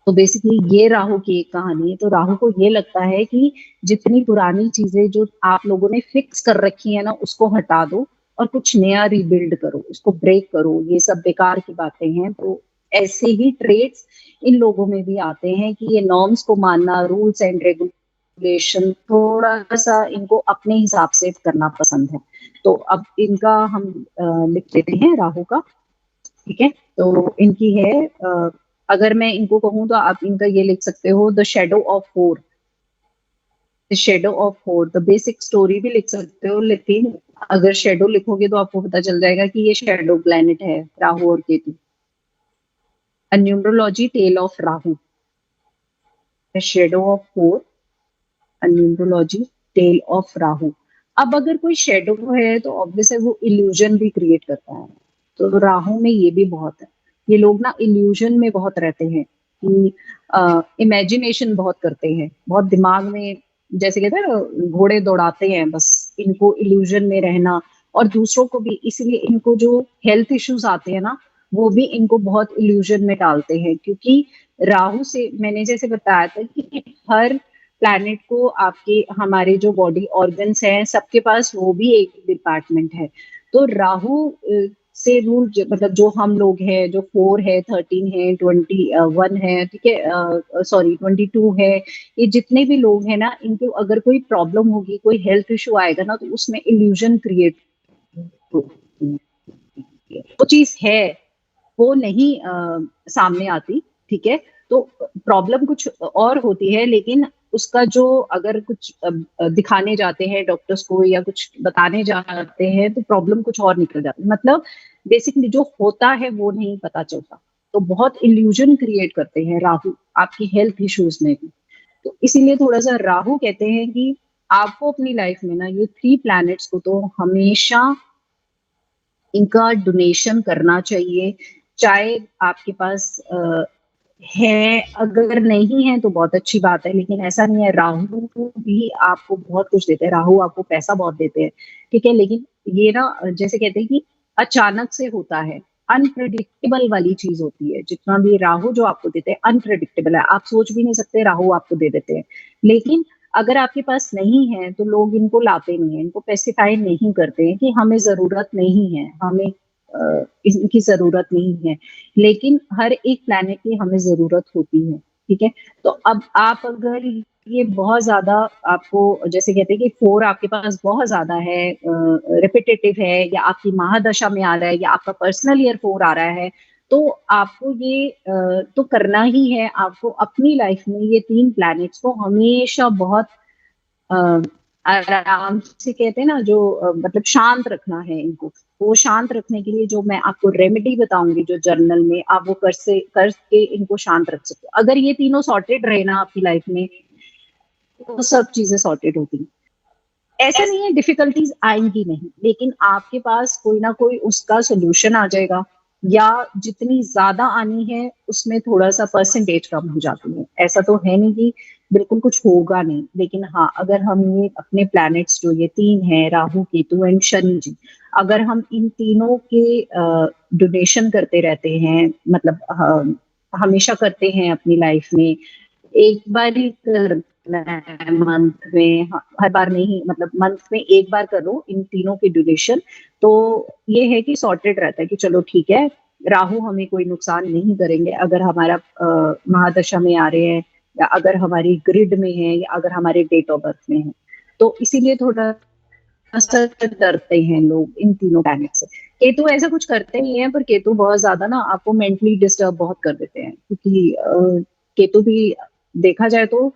तो बेसिकली ये राहु की एक कहानी है। तो राहु को ये लगता है कि जितनी पुरानी चीजें जो आप लोगों ने फिक्स कर रखी है ना, उसको हटा दो और कुछ नया रिबिल्ड करो, उसको ब्रेक करो, ये सब बेकार की बातें हैं। तो ऐसे ही ट्रेड्स इन लोगों में भी आते हैं कि ये नॉर्म्स को मानना, रूल्स एंड रेगुलेशन थोड़ा सा इनको अपने हिसाब से करना पसंद है। तो अब इनका हम लिख देते हैं राहु का। ठीक है, तो इनकी है अगर मैं इनको कहूँ तो आप इनका ये लिख सकते हो, the shadow of four. The shadow of four, the basic story भी लिख सकते हो, लेकिन अगर शेडो लिखोगे तो आपको पता चल जाएगा कि ये शेडो प्लेनेट है, राहु और Ketu. A numerology tale of Rahu, the shadow of four, a numerology tale of Rahu. अब अगर कोई शेडो है तो ऑब्वियस है वो इल्यूजन भी क्रिएट करता है। तो राहु में ये भी बहुत है, ये लोग ना इल्यूजन में बहुत रहते हैं, कि इमेजिनेशन बहुत करते हैं, बहुत दिमाग में, जैसे कहते हैं ना घोड़े दौड़ाते हैं, बस इनको इल्यूजन में रहना। और दूसरों को भी, इसलिए इनको जो हेल्थ इश्यूज आते हैं ना, वो भी इनको बहुत इल्यूजन में डालते हैं, क्योंकि राहु से मैंने जैसे बताया था कि हर प्लैनेट को आपके हमारे जो बॉडी ऑर्गन्स हैं सबके पास वो भी एक डिपार्टमेंट है। तो राहु से रूल मतलब जो हम लोग हैं, जो 4 है, 13 है, 21 है, ठीक है, सॉरी 22 है, ये जितने भी लोग हैं ना, इनको अगर कोई प्रॉब्लम होगी, कोई हेल्थ इशू आएगा ना, तो उसमें इल्यूजन क्रिएट होती है। वो चीज है, वो नहीं सामने आती। ठीक है, तो प्रॉब्लम कुछ और होती है, लेकिन उसका जो अगर कुछ दिखाने जाते हैं डॉक्टर्स को या कुछ बताने जाते हैं, तो प्रॉब्लम कुछ और निकल जाती है। मतलब बेसिकली जो होता है वो नहीं पता चलता। तो बहुत इल्यूजन क्रिएट करते हैं राहु आपकी हेल्थ इश्यूज में भी। तो इसीलिए थोड़ा सा राहु कहते हैं कि आपको अपनी लाइफ में ना ये 3 प्लैनेट्स को तो हमेशा इनका डोनेशन करना चाहिए। चाहे आपके पास है, अगर नहीं है तो बहुत अच्छी बात है, लेकिन ऐसा नहीं है। राहु भी आपको बहुत कुछ देते हैं, राहु आपको पैसा बहुत देते हैं। ठीक है, लेकिन ये ना जैसे कहते हैं कि अचानक से होता है, अनप्रिडिक्टेबल वाली चीज होती है। जितना भी राहु जो आपको देते हैं अनप्रिडिक्टेबल है, आप सोच भी नहीं सकते, राहु आपको दे देते हैं। लेकिन अगर आपके पास नहीं है तो लोग इनको लाते नहीं है, इनको स्पेसिफाई नहीं करते हैं कि हमें जरूरत नहीं है, हमें इनकी जरूरत नहीं है। लेकिन हर एक प्लैनेट की हमें जरूरत होती है। ठीक है, तो अब आप अगर ये बहुत ज्यादा आपको, जैसे कहते हैं कि 4 आपके पास बहुत ज्यादा है, रिपीटेटिव है, या आपकी महादशा में आ रहा है, या आपका पर्सनल ईयर 4 आ रहा है, तो आपको ये तो करना ही है। आपको अपनी लाइफ में ये 3 प्लैनेट्स को हमेशा बहुत अ, आराम से, कहते हैं ना जो मतलब शांत रखना है इनको। वो शांत रखने के लिए जो मैं आपको रेमेडी बताऊंगी, जो जर्नल में आप वो करके इनको शांत रख सकते हो। अगर ये तीनों सॉर्टेड रहे ना आपकी लाइफ में, तो सब चीजें सॉर्टेड होती हैं। ऐसा नहीं है डिफिकल्टीज आएंगी नहीं, लेकिन आपके पास कोई ना कोई उसका सोल्यूशन आ जाएगा, या जितनी ज्यादा आनी है उसमें थोड़ा सा परसेंटेज कम हो जाती है। ऐसा तो है नहीं कि बिल्कुल कुछ होगा नहीं, लेकिन हाँ अगर हम ये अपने प्लैनेट्स जो ये 3 हैं, राहु केतु एंड शनि जी, अगर हम इन तीनों के डोनेशन करते रहते हैं, मतलब हमेशा करते हैं अपनी लाइफ में, एक बार ही करना है मंथ में, हर बार नहीं, मतलब मंथ में एक बार करो इन तीनों की ड्यूरेशन। तो ये है कि सॉर्टेड रहता है कि चलो ठीक है, राहु हमें कोई नुकसान नहीं करेंगे अगर हमारा महादशा में आ रहे हैं, या अगर हमारी ग्रिड में है, या अगर हमारे डेट ऑफ बर्थ में है। तो इसीलिए थोड़ा सा डरते हैं लोग इन तीनों प्लैनेट से। केतु ऐसा कुछ करते नहीं है, पर केतु बहुत ज्यादा ना आपको मेंटली डिस्टर्ब बहुत कर देते हैं, क्योंकि केतु भी देखा जाए तो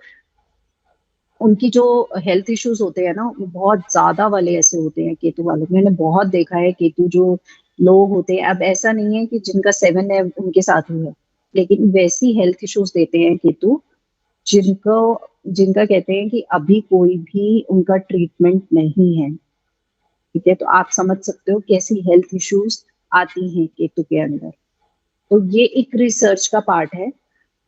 उनकी जो हेल्थ इश्यूज होते हैं ना, वो बहुत ज्यादा वाले ऐसे होते हैं केतु वालों। मैंने बहुत देखा है केतु जो लोग होते हैं, अब ऐसा नहीं है कि जिनका 7 है उनके साथ ही है, लेकिन वैसी हेल्थ इश्यूज देते हैं केतु जिनको, जिनका कहते हैं कि अभी कोई भी उनका ट्रीटमेंट नहीं है। ठीक है, तो आप समझ सकते हो कैसी हेल्थ इश्यूज आती हैं केतु के अंदर। तो ये एक रिसर्च का पार्ट है।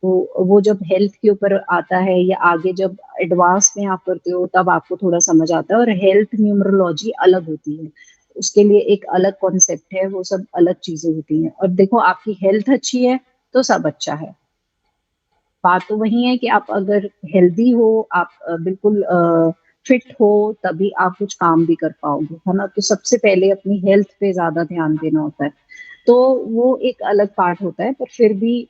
तो वो जब हेल्थ के ऊपर आता है, या आगे जब एडवांस में आप करते हो, तब आपको थोड़ा समझ आता है। और हेल्थ न्यूमरोलॉजी अलग होती है, उसके लिए एक अलग कॉन्सेप्ट है, वो सब अलग चीजें होती हैं। और देखो, आपकी हेल्थ अच्छी है तो सब अच्छा है। बात तो वही है कि आप अगर हेल्दी हो, आप बिल्कुल फिट हो, तभी आप कुछ काम भी कर पाओगे, है ना। तो सबसे पहले अपनी हेल्थ पे ज्यादा ध्यान देना होता है। तो वो एक अलग पार्ट होता है, पर फिर भी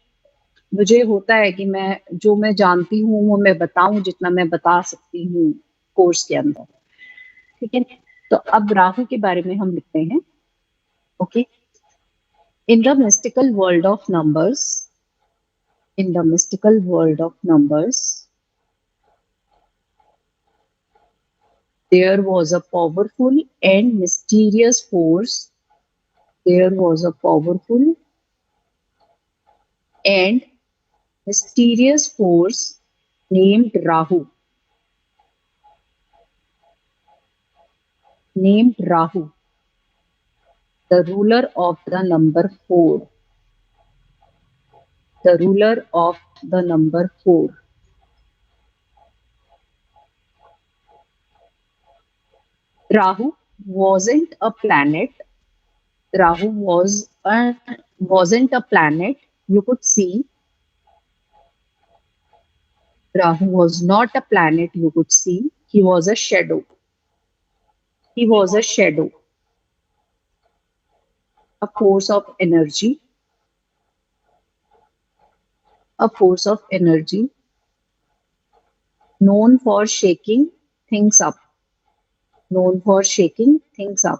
मुझे होता है कि मैं जो मैं जानती हूँ वो मैं बताऊं, जितना मैं बता सकती हूँ कोर्स के अंदर। ठीक है, तो अब राहु के बारे में हम लिखते हैं। Okay, in the mystical world of numbers, in the mystical world of numbers, there was a powerful and mysterious force. There was a powerful and mysterious force named Rahu. Named Rahu, the ruler of the number four. The ruler of the number four. Rahu wasn't a planet. Rahu wasn't a planet you could see. Rahu was not a planet you could see. He was a shadow. He was a shadow, a force of energy, a force of energy known for shaking things up, known for shaking things up.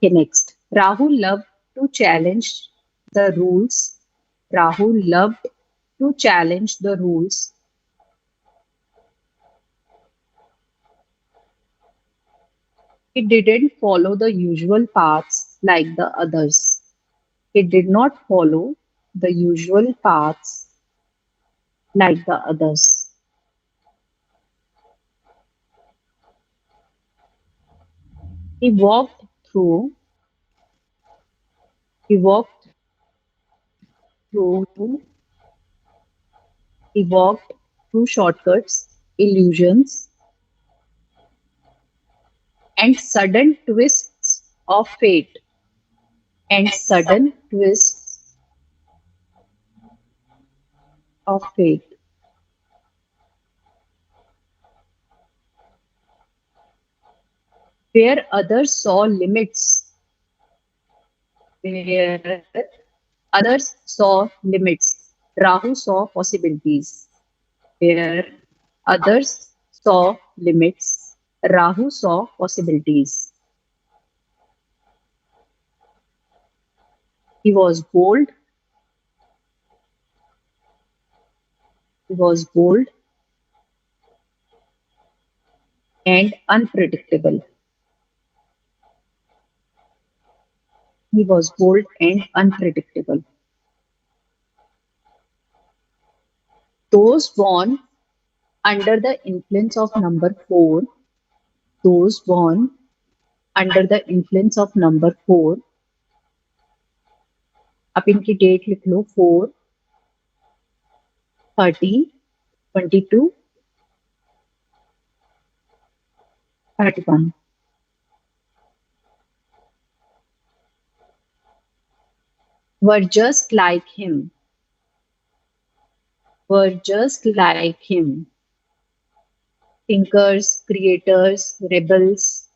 Okay, next. Rahul loved to challenge the rules. Rahul loved to challenge the rules. He didn't follow the usual paths like the others. He did not follow the usual paths like the others. He walked through, he walked through, he walked through shortcuts, illusions, and sudden twists of fate, and sudden twists of fate, where others saw limits, where others saw limits, Rahu saw possibilities. Where others saw limits, Rahu saw possibilities. He was bold, he was bold and unpredictable. He was bold and unpredictable. Those born under the influence of number four, those born under the influence of number four, आप इनकी date लिख लो, 4, 13, 22, 31. Were just like him. Were just like him. Thinkers, creators, rebels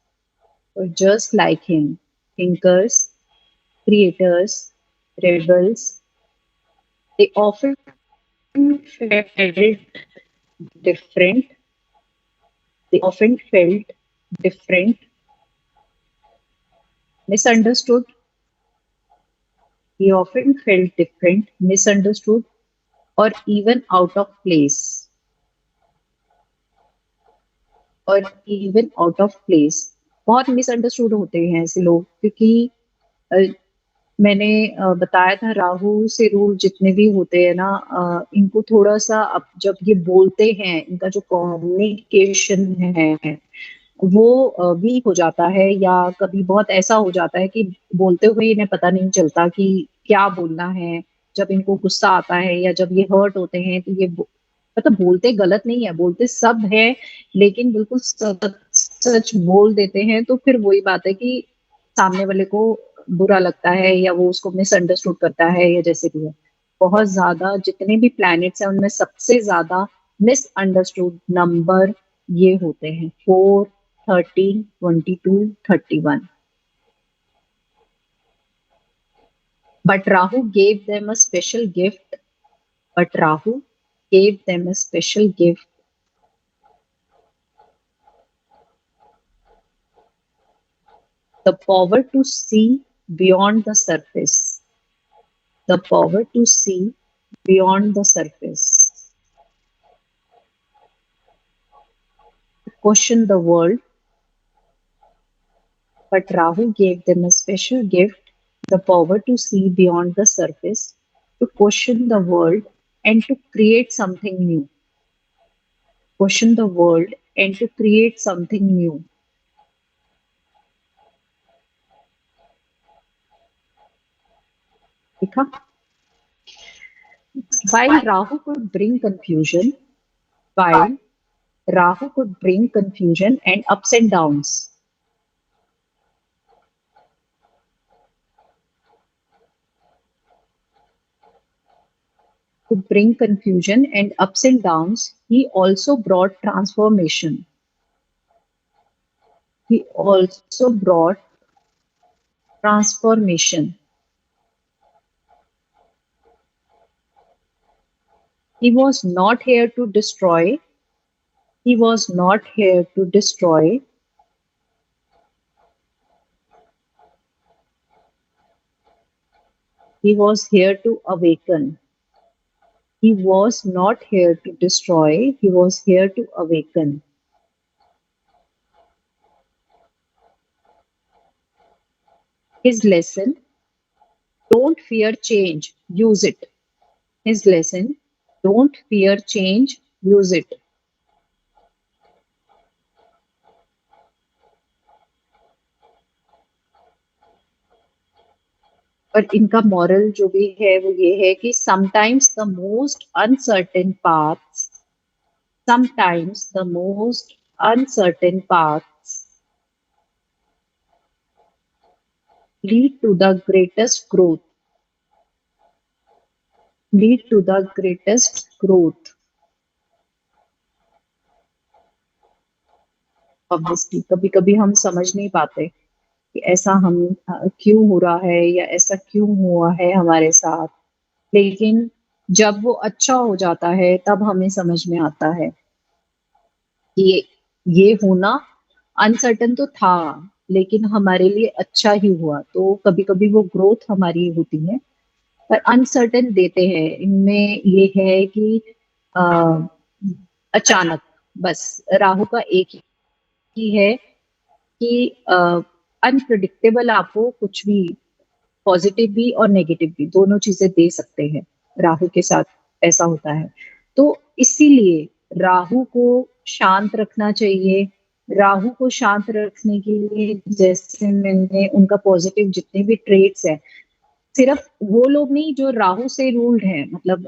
were just like him. Thinkers, creators, rebels. They often felt different. They often felt different, misunderstood. He often felt different, misunderstood, or even out of place. और even out of place बहुत misunderstood होते हैं ऐसे लोग क्योंकि अ, मैंने बताया था राहु से रूल जितने भी होते हैं ना इनको थोड़ा सा अब जब ये बोलते हैं इनका जो कम्युनिकेशन है वो वीक हो जाता है या कभी बहुत ऐसा हो जाता है कि बोलते हुए इन्हें पता नहीं चलता कि क्या बोलना है जब इनको गुस्सा आता है या जब ये हर्ट होते हैं तो ये मतलब बोलते गलत नहीं है बोलते सब है लेकिन बिल्कुल सच सच बोल देते हैं तो फिर वही बात है कि सामने वाले को बुरा लगता है या वो उसको मिसअंडरस्टूड करता है या जैसे भी है बहुत ज्यादा जितने भी प्लैनेट्स हैं उनमें सबसे ज्यादा मिसअंडरस्टूड नंबर ये होते हैं 4, 13, 22, 31. But Rahu gave them a special gift. But Rahu gave them a special gift. The power to see beyond the surface. The power to see beyond the surface. To question the world. But Rahu gave them a special gift, the power to see beyond the surface, to question the world, and to create something new. Question the world and to create something new. देखा? While Rahu could bring confusion, while Rahu could bring confusion and ups and downs. Could bring confusion and ups and downs, he also brought transformation. He also brought transformation. He was not here to destroy. He was not here to destroy. He was here to awaken. He was not here to destroy. He was here to awaken. His lesson, don't fear change, use it. His lesson, don't fear change, use it. और इनका moral जो भी है वो ये है कि sometimes the most uncertain paths, sometimes the most uncertain paths lead to the greatest growth, lead to the greatest growth. Obviously कभी कभी हम समझ नहीं पाते कि ऐसा हम क्यों हो रहा है या ऐसा क्यों हुआ है हमारे साथ लेकिन जब वो अच्छा हो जाता है तब हमें समझ में आता है कि ये होना अनसर्टन तो था लेकिन हमारे लिए अच्छा ही हुआ तो कभी कभी वो ग्रोथ हमारी होती है पर अनसर्टन देते हैं इनमें ये है कि अ, अचानक बस राहु का एक ही है कि अनप्रिडिक्टेबल आपको कुछ भी पॉजिटिव भी और नेगेटिव भी दोनों चीजें दे सकते हैं राहु के साथ ऐसा होता है तो इसीलिए राहु को शांत रखना चाहिए राहु को शांत रखने के लिए जैसे मैंने उनका पॉजिटिव जितने भी ट्रेट्स हैं सिर्फ वो लोग नहीं जो राहु से रूल्ड हैं मतलब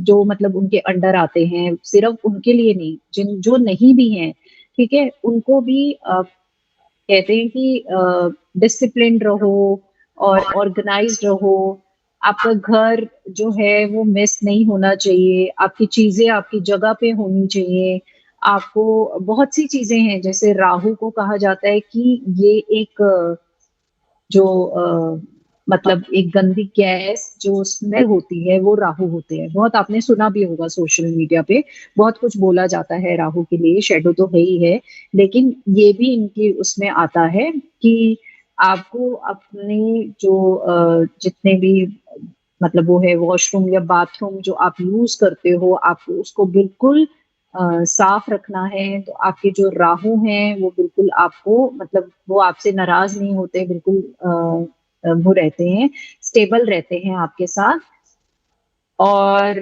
जो मतलब उनके अंडर आते हैं सिर्फ उनके लिए नहीं जिन जो नहीं भी हैं ठीक है, उनको भी कहते हैं कि डिसिप्लिन्ड रहो और ऑर्गेनाइज्ड रहो। आपका घर जो है वो मिस नहीं होना चाहिए, आपकी चीजें आपकी जगह पे होनी चाहिए। आपको बहुत सी चीजें हैं, जैसे राहु को कहा जाता है कि ये एक जो मतलब एक गंदी गैस जो स्मेल होती है वो राहु होते हैं। बहुत आपने सुना भी होगा सोशल मीडिया पे, बहुत कुछ बोला जाता है राहु के लिए, शेडो तो है ही है, लेकिन ये भी इनकी उसमें आता है कि आपको अपने जो जितने भी मतलब वो है वॉशरूम या बाथरूम जो आप यूज करते हो, आपको उसको बिल्कुल साफ रखना है। तो आपके जो राहु हैं वो बिल्कुल आपको मतलब वो आपसे नाराज नहीं होते, बिल्कुल वो रहते हैं, स्टेबल रहते हैं आपके साथ। और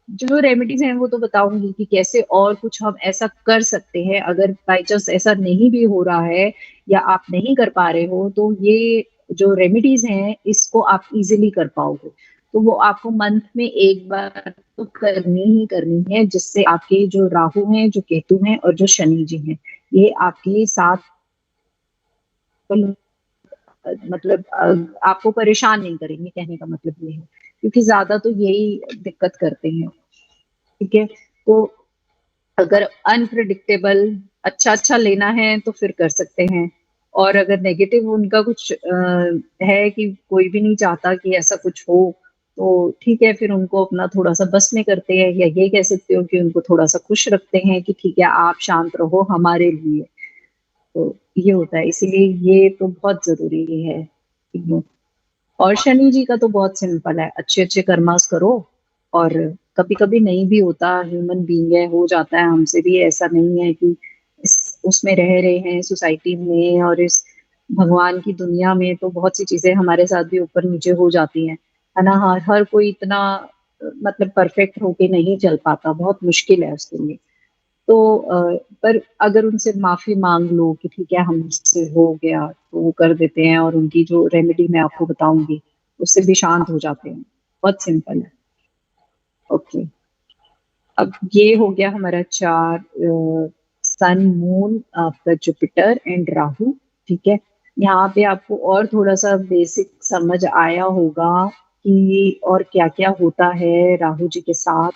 जो रेमेडीज हैं वो तो बताऊंगी कि कैसे और कुछ हम ऐसा कर सकते हैं अगर बाई चांस ऐसा नहीं भी हो रहा है या आप नहीं कर पा रहे हो, तो ये जो रेमेडीज हैं इसको आप इजीली कर पाओगे। तो वो आपको मंथ में एक बार तो करनी ही करनी है, जिससे आपके जो राहु हैं, जो केतु हैं और जो शनि जी हैं, ये आपके साथ मतलब आपको परेशान नहीं करेंगे, कहने का मतलब ये है, क्योंकि ज्यादा तो यही दिक्कत करते हैं। ठीक है, तो अगर अनप्रिडिक्टेबल अच्छा अच्छा लेना है तो फिर कर सकते हैं। और अगर नेगेटिव उनका कुछ है कि कोई भी नहीं चाहता कि ऐसा कुछ हो, तो ठीक है, फिर उनको अपना थोड़ा सा बस में करते हैं, या ये कह सकते हो कि उनको थोड़ा सा खुश रखते हैं कि ठीक है आप शांत रहो हमारे लिए। तो ये होता है, इसीलिए ये तो बहुत जरूरी है। और शनि जी का तो बहुत सिंपल है, अच्छे अच्छे कर्मास करो। और कभी कभी नहीं भी होता, ह्यूमन बीइंग है, हो जाता है हमसे भी, ऐसा नहीं है कि इस उसमें रह रहे हैं सोसाइटी में और इस भगवान की दुनिया में, तो बहुत सी चीजें हमारे साथ भी ऊपर नीचे हो जाती हैं, है ना। हर कोई इतना मतलब परफेक्ट होके नहीं चल पाता, बहुत मुश्किल है उसके लिए। तो पर अगर उनसे माफी मांग लो कि ठीक है हमसे हो गया, तो वो कर देते हैं, और उनकी जो रेमेडी मैं आपको बताऊंगी उससे भी शांत हो जाते हैं। बहुत सिंपल है। ओके, अब ये हो गया हमारा चार, सन मून आपका जुपिटर एंड राहु। ठीक है, यहाँ पे आपको और थोड़ा सा बेसिक समझ आया होगा कि और क्या क्या होता है राहु जी के साथ,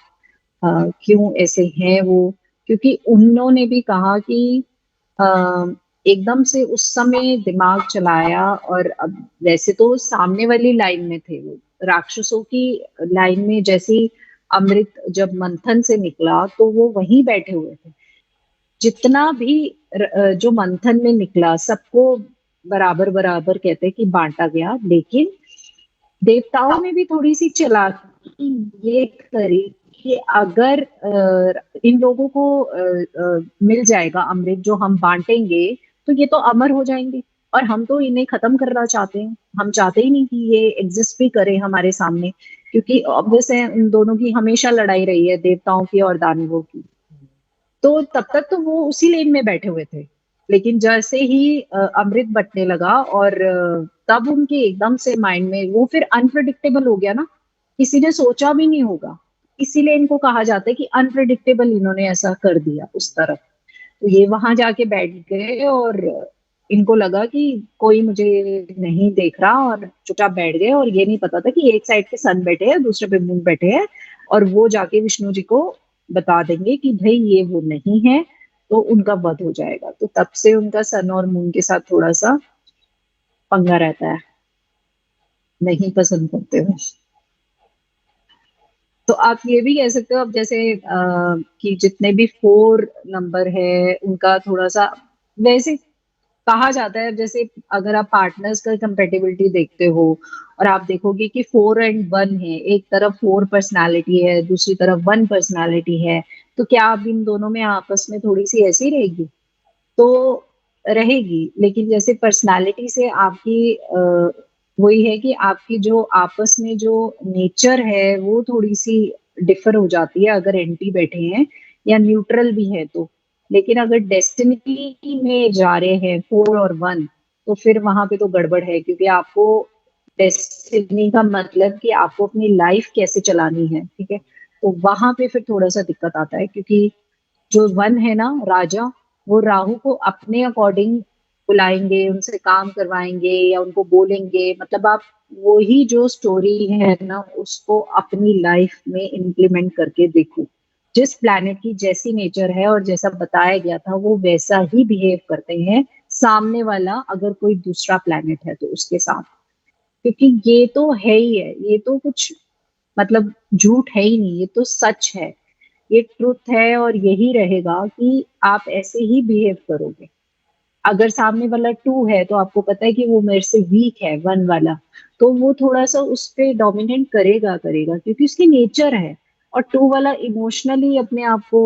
क्यों ऐसे हैं वो। क्योंकि उन्होंने भी कहा कि अ, एकदम से उस समय दिमाग चलाया, और अब वैसे तो सामने वाली लाइन में थे वो, राक्षसों की लाइन में। जैसे ही अमृत जब मंथन से निकला तो वो वहीं बैठे हुए थे। जितना भी जो मंथन में निकला सबको बराबर बराबर कहते हैं कि बांटा गया, लेकिन देवताओं ने भी थोड़ी सी चालाकी ये करी कि अगर इन लोगों को मिल जाएगा अमृत जो हम बांटेंगे, तो ये तो अमर हो जाएंगे, और हम तो इन्हें खत्म करना चाहते हैं। हम चाहते ही नहीं कि ये एग्जिस्ट भी करे हमारे सामने, क्योंकि ऑब्वियस है इन दोनों की हमेशा लड़ाई रही है, देवताओं की और दानवों की। तो तब तक तो वो उसी लेन में बैठे हुए थे, लेकिन जैसे ही अमृत बंटने लगा, और तब उनके एकदम से माइंड में वो फिर अनप्रडिक्टेबल हो गया ना, किसी ने सोचा भी नहीं होगा। इसीलिए इनको कहा जाता है कि अनप्रडिक्टेबल इन्होंने ऐसा कर दिया उस तरफ। तो ये वहां जाके बैठ गए, और इनको लगा कि कोई मुझे नहीं देख रहा, और चुपचाप बैठ गए, और ये नहीं पता था कि एक साइड पे सन बैठे हैं, दूसरे पे मून बैठे हैं, और वो जाके विष्णु जी को बता देंगे कि भाई ये वो नहीं है, तो उनका वध हो जाएगा। तो तब से उनका सन और मून के साथ थोड़ा सा पंगा रहता है, नहीं पसंद करते हो। तो आप ये भी कह सकते हो, अब जैसे कि जितने भी फोर नंबर है उनका थोड़ा सा वैसे कहा जाता है। जैसे अगर आप पार्टनर्स का कंपेटेबिलिटी देखते हो, और आप देखोगे कि 4 और 1 है, एक तरफ 4 पर्सनालिटी है, दूसरी तरफ 1 पर्सनालिटी है, तो क्या आप इन दोनों में आपस में थोड़ी सी ऐसी रहेगी, तो रहेगी। लेकिन जैसे पर्सनालिटी से आपकी वही है कि आपकी जो आपस में जो नेचर है वो थोड़ी सी डिफर हो जाती है, अगर एंटी बैठे हैं या न्यूट्रल भी है तो। लेकिन अगर डेस्टिनी में जा रहे हैं 4 और 1, तो फिर वहां पे तो गड़बड़ है, क्योंकि आपको डेस्टिनी का मतलब कि आपको अपनी लाइफ कैसे चलानी है। ठीक है, तो वहां पे फिर थोड़ा सा दिक्कत आता है, क्योंकि जो 1 है ना राजा, वो राहु को अपने अकॉर्डिंग बुलाएंगे, उनसे काम करवाएंगे या उनको बोलेंगे। मतलब आप वही जो स्टोरी है ना उसको अपनी लाइफ में इम्प्लीमेंट करके देखो। जिस प्लैनेट की जैसी नेचर है और जैसा बताया गया था वो वैसा ही बिहेव करते हैं सामने वाला, अगर कोई दूसरा प्लैनेट है तो उसके साथ। क्योंकि ये तो है ही है, ये तो कुछ मतलब झूठ है ही नहीं, ये तो सच है, ये ट्रुथ है और यही रहेगा कि आप ऐसे ही बिहेव करोगे। अगर सामने वाला टू है तो आपको पता है कि वो मेरे से वीक है वन वाला, तो वो थोड़ा सा उस पे डोमिनेट करेगा करेगा क्योंकि उसकी नेचर है। और टू वाला इमोशनली अपने आप को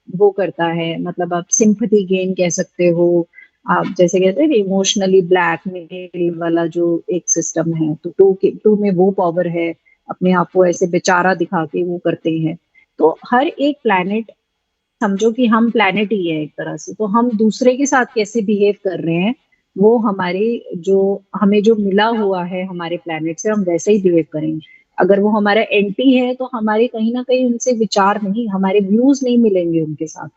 वो करता है, मतलब आप सिंपथी गेन कह सकते हो। आप जैसे कहते हैं इमोशनली ब्लैकमेल वाला जो एक सिस्टम है, तो टू में वो पावर है, अपने आप को ऐसे बेचारा दिखा के वो करते हैं। तो हर एक प्लैनेट, समझो कि हम प्लैनेट ही है एक तरह से, तो हम दूसरे के साथ कैसे बिहेव कर रहे हैं वो हमारे जो हमें जो मिला हुआ है हमारे प्लैनेट से, हम वैसे ही बिहेव करेंगे। अगर वो हमारा एंटी है तो हमारे कहीं ना कहीं उनसे विचार नहीं, हमारे व्यूज नहीं मिलेंगे उनके साथ,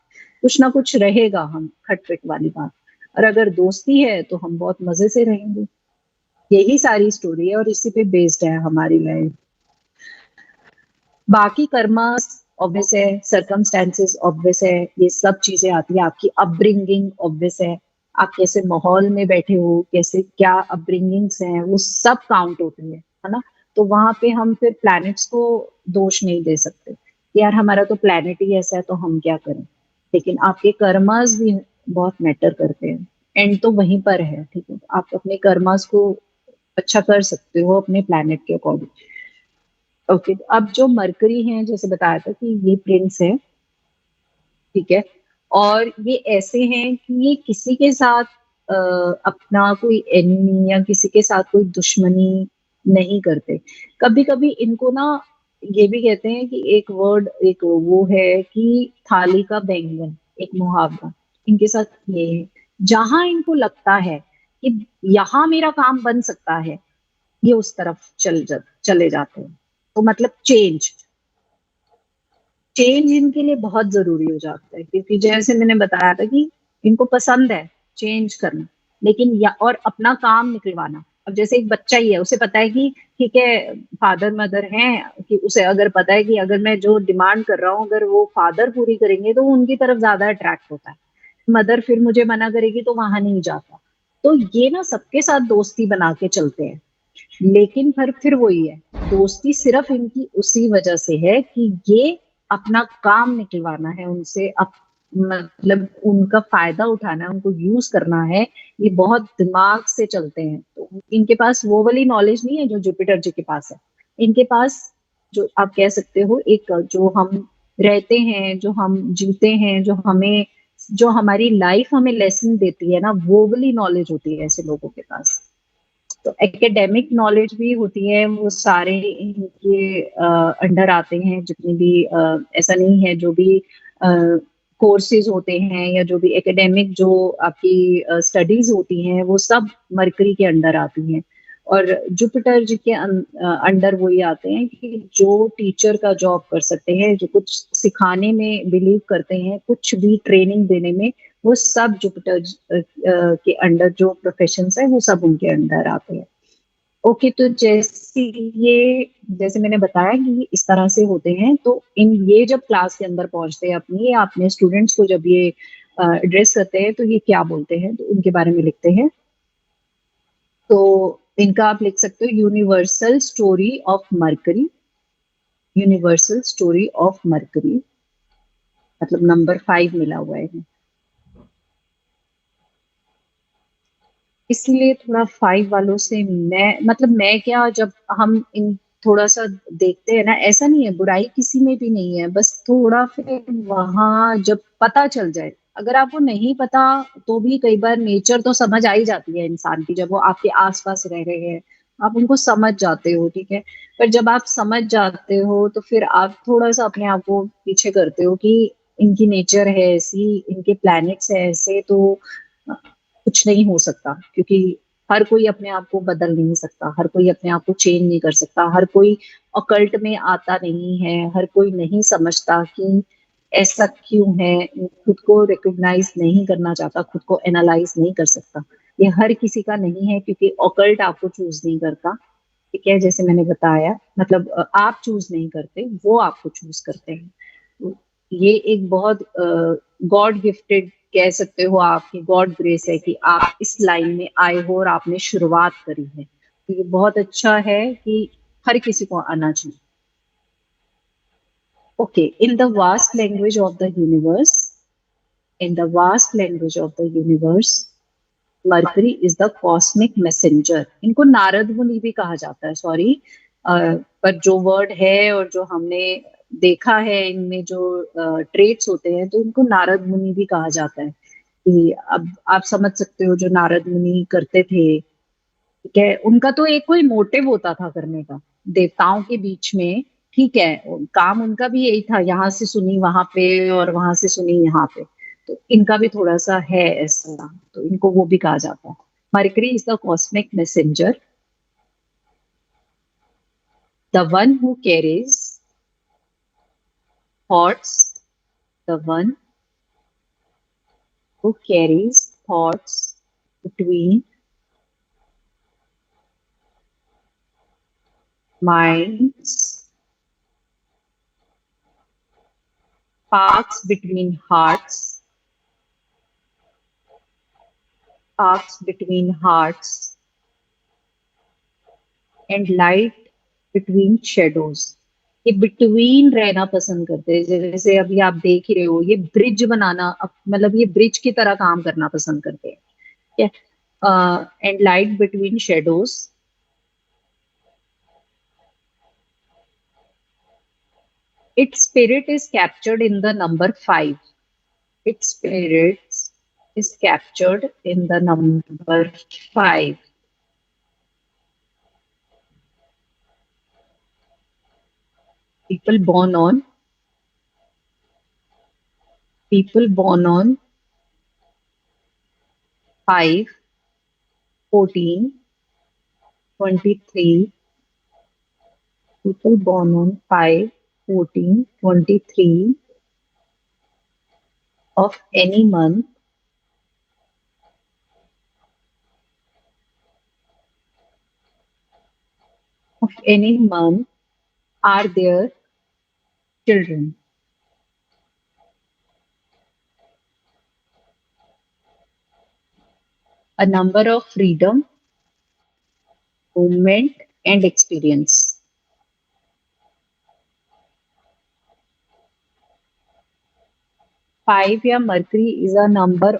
कुछ ना कुछ रहेगा हम खटपिट वाली बात। और अगर दोस्ती है तो हम बहुत मजे से रहेंगे। यही सारी स्टोरी है और इसी पे बेस्ड है हमारी लाइफ। बाकी कर्मा ऑब्वियस है, सर्कमस्टेंसेस ऑब्वियस है, ये सब चीजें आती है, आपकी अपब्रिंगिंग ऑब्वियस है, आप कैसे माहौल में बैठे हो, कैसे क्या अपब्रिंगिंग्स हैं, वो सब काउंट होती है ना। तो वहां पे हम फिर प्लैनेट्स को दोष नहीं दे सकते कि यार हमारा तो प्लैनेट ही ऐसा है तो हम क्या करें। लेकिन आपके कर्मास भी बहुत मैटर करते हैं, एंड तो वहीं पर है, ठीक है। आप अपने कर्मास को अच्छा कर सकते हो अपने प्लैनेट के अकॉर्डिंग। ओके, अब जो मरकरी है जैसे बताया था कि ये प्रिंस है, ठीक है। और ये ऐसे हैं कि ये किसी के साथ अ, अपना कोई एनिमी या किसी के साथ कोई दुश्मनी नहीं करते। कभी कभी इनको ना ये भी कहते हैं कि एक वर्ड, एक वो है कि थाली का बैंगन, एक मुहावरा इनके साथ ये है। जहां इनको लगता है कि यहाँ मेरा काम बन सकता है, ये उस तरफ चले जाते हैं। तो मतलब चेंज चेंज इनके लिए बहुत जरूरी हो जाता है, क्योंकि जैसे मैंने बताया था कि इनको पसंद है चेंज करना, लेकिन या और अपना काम निकलवाना। अब जैसे एक बच्चा ही है, उसे पता है कि ठीक है फादर मदर हैं, कि उसे अगर पता है कि अगर मैं जो डिमांड कर रहा हूँ अगर वो फादर पूरी करेंगे तो वो उनकी तरफ ज्यादा अट्रैक्ट होता है। मदर फिर मुझे मना करेगी तो वहां नहीं जाता। तो ये ना सबके साथ दोस्ती बना के चलते हैं। लेकिन फिर वही है, दोस्ती सिर्फ इनकी उसी वजह से है कि ये अपना काम निकलवाना है उनसे, मतलब उनका फायदा उठाना है, उनको यूज करना है। ये बहुत दिमाग से चलते हैं, तो इनके पास वो वाली नॉलेज नहीं है जो जुपिटर जी के पास है। इनके पास जो आप कह सकते हो एक जो हम रहते हैं, जो हम जीते हैं, जो हमें जो हमारी लाइफ हमें लेसन देती है ना, वो वाली नॉलेज होती है ऐसे लोगों के पास। तो एकेडमिक नॉलेज भी होती है, वो सारे इनके अंडर आते हैं जितने भी ऐसा नहीं है जो भी कोर्सेज होते हैं या जो भी एकेडमिक जो आपकी स्टडीज होती हैं वो सब मरकरी के अंडर आती हैं। और जुपिटर जी के अंडर वही आते हैं कि जो टीचर का जॉब कर सकते हैं, जो कुछ सिखाने में बिलीव करते हैं, कुछ भी ट्रेनिंग देने में, वो सब जुपिटर के अंडर जो प्रोफेशंस है वो सब उनके अंडर आते हैं। ओके, तो जैसे ये जैसे मैंने बताया कि ये इस तरह से होते हैं, तो इन ये जब क्लास के अंदर पहुंचते हैं अपनी अपने स्टूडेंट्स को जब ये एड्रेस करते हैं तो ये क्या बोलते हैं, तो उनके बारे में लिखते हैं। तो इनका आप लिख सकते हो universal story of mercury. Universal story of mercury मतलब नंबर 5 मिला हुआ है। इसलिए थोड़ा 5 वालों से मैं मतलब मैं क्या, जब हम इन थोड़ा सा देखते हैं ना, ऐसा नहीं है बुराई किसी में भी नहीं है, बस थोड़ा फिर वहां जब पता चल जाए, अगर आपको नहीं पता तो भी कई बार नेचर तो समझ आ ही जाती है इंसान की, जब वो आपके आसपास रह रहे हैं आप उनको समझ जाते हो, ठीक है। पर जब आप समझ जाते हो तो फिर आप थोड़ा सा अपने आप को पीछे करते हो कि इनकी नेचर है ऐसी, इनके प्लैनेट्स है ऐसे, तो कुछ नहीं हो सकता। क्योंकि हर कोई अपने आप को बदल नहीं सकता, हर कोई अपने आप को चेंज नहीं कर सकता, हर कोई अकल्ट में आता नहीं है, हर कोई नहीं समझता कि ऐसा क्यों है, खुद को रिकॉग्नाइज नहीं करना चाहता, खुद को एनालाइज नहीं कर सकता। ये हर किसी का नहीं है, क्योंकि ऑकल्ट आपको चूज नहीं करता। ठीक है, जैसे मैंने बताया, मतलब आप चूज नहीं करते, वो आपको चूज करते हैं। तो ये एक बहुत गॉड गिफ्टेड कह सकते हो, आपकी गॉड ग्रेस है कि आप इस लाइन में आए हो और आपने शुरुआत करी है। तो ये बहुत अच्छा है कि हर किसी को आना चाहिए। Okay, in the vast language of the universe, in the vast language of the universe, mercury is the cosmic messenger. इनको नारद मुनि भी कहा जाता है, सॉरी, पर जो वर्ड है और जो हमने देखा है इनमें जो ट्रेट्स होते हैं, तो इनको नारद मुनि भी कहा जाता है। कि अब आप समझ सकते हो जो नारद मुनि करते थे, ठीक है, उनका तो एक कोई मोटिव होता था करने का, देवताओं के बीच में। ठीक है, काम उनका भी यही था, यहाँ से सुनी वहां पे और वहां से सुनी यहाँ पे। तो इनका भी थोड़ा सा है ऐसा, तो इनको वो भी कहा जाता है। Mercury is the cosmic messenger, the one who carries thoughts, the one who carries thoughts between minds, sparks between hearts, sparks between hearts, and light between shadows। ये बिटवीन रहना पसंद करते हैं, जैसे अभी आप देख ही रहे हो, ये ब्रिज बनाना, मतलब ये ब्रिज की तरह काम करना पसंद करते हैं। ठीक है, and light between shadows. It's spirit is captured in the number 5। It's spirit is captured in the number 5। People born on people born on 5, 14, 23, people born on 5, 14, 23 of any month are their children. A number of freedom, movement, and experience. 5 या Mercury is a number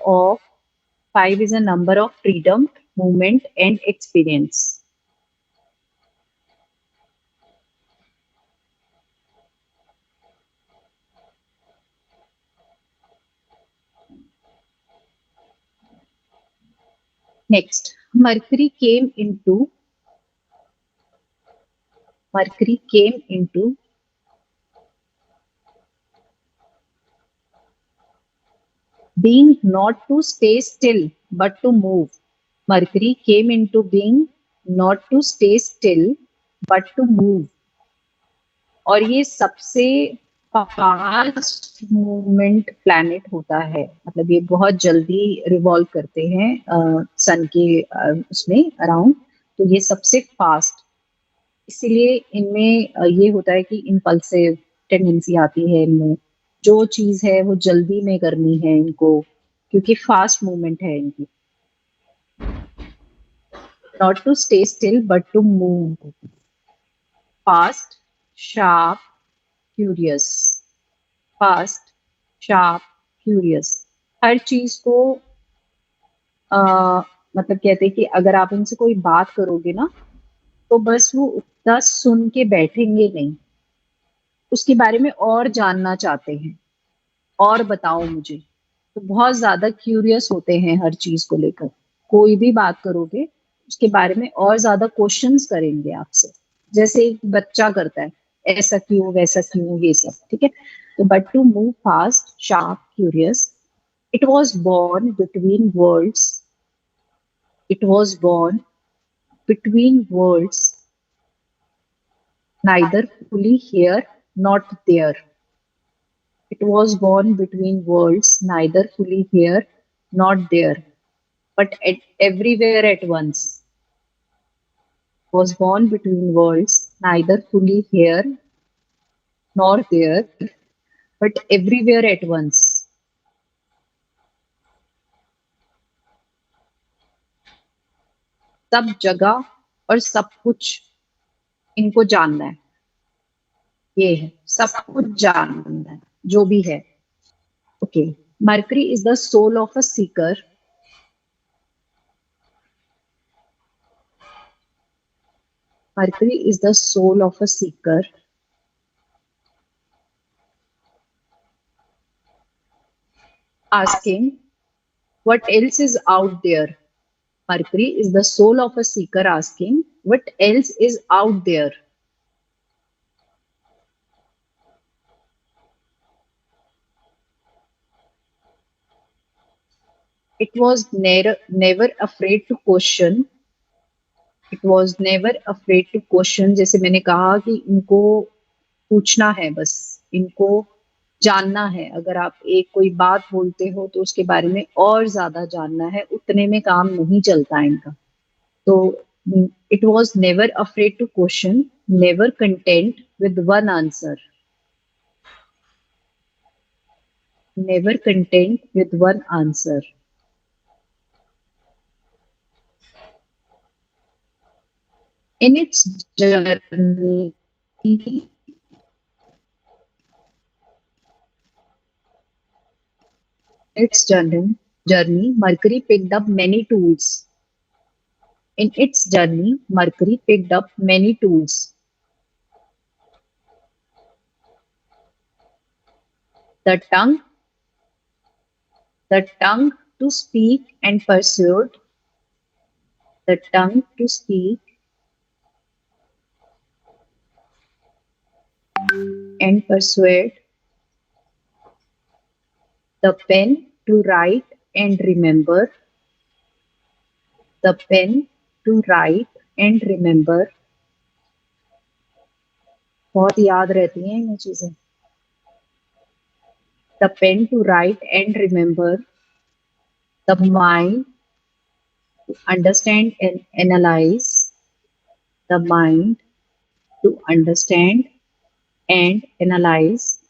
of freedom, movement, and experience. Next, Mercury came into being not to stay still but to move. Mercury came into being not to stay still but to move। और ये सबसे fast movement planet होता है, मतलब ये बहुत जल्दी revolve करते हैं सन के उसमें अराउंड। तो ये सबसे फास्ट, इसीलिए इनमें ये होता है कि इम्पल्सिव टेंडेंसी आती है इनमें। जो चीज है वो जल्दी में करनी है इनको, क्योंकि फास्ट मूवमेंट है इनकी। Not to stay still but to move. Fast, sharp, curious. Fast, sharp, curious. हर चीज को आ, मतलब कहते हैं कि अगर आप उनसे कोई बात करोगे ना, तो बस वो उतना सुन के बैठेंगे नहीं, उसके बारे में और जानना चाहते हैं, और बताओ मुझे। तो बहुत ज्यादा क्यूरियस होते हैं हर चीज को लेकर। कोई भी बात करोगे उसके बारे में और ज्यादा क्वेश्चंस करेंगे आपसे, जैसे एक बच्चा करता है, ऐसा क्यों वैसा क्यों ये सब। ठीक है, तो but to move fast, sharp, curious, it was born between worlds, it was born between worlds, neither fully here not there। It was born between worlds, neither fully here nor there, but everywhere at once. Was born between worlds, neither fully here nor there, but everywhere at once. सब जगह और सब कुछ इनको जानना है. ये है सब कुछ जानना है जो भी है. Okay. Mercury is the soul of a seeker. Mercury is the soul of a seeker, asking what else is out there. Mercury is the soul of a seeker asking what else is out there. It was never afraid to question. It was never afraid to question. जैसे मैंने कहा कि इनको पूछना है बस, इनको जानना है. अगर आप एक कोई बात बोलते हो तो उसके बारे में और ज्यादा जानना है, उतने में काम नहीं चलता है इनका. तो it was never afraid to question, never content with one answer. Never content with one answer. In its journey, Mercury picked up many tools. In its journey, Mercury picked up many tools. The tongue, the tongue to speak and persuade, the tongue to speak and persuade, the pen to write and remember, the pen to write and remember. बहुत याद रहती हैं ये चीजें. The pen to write and remember, the mind to understand and analyze, the mind to understand and analyze,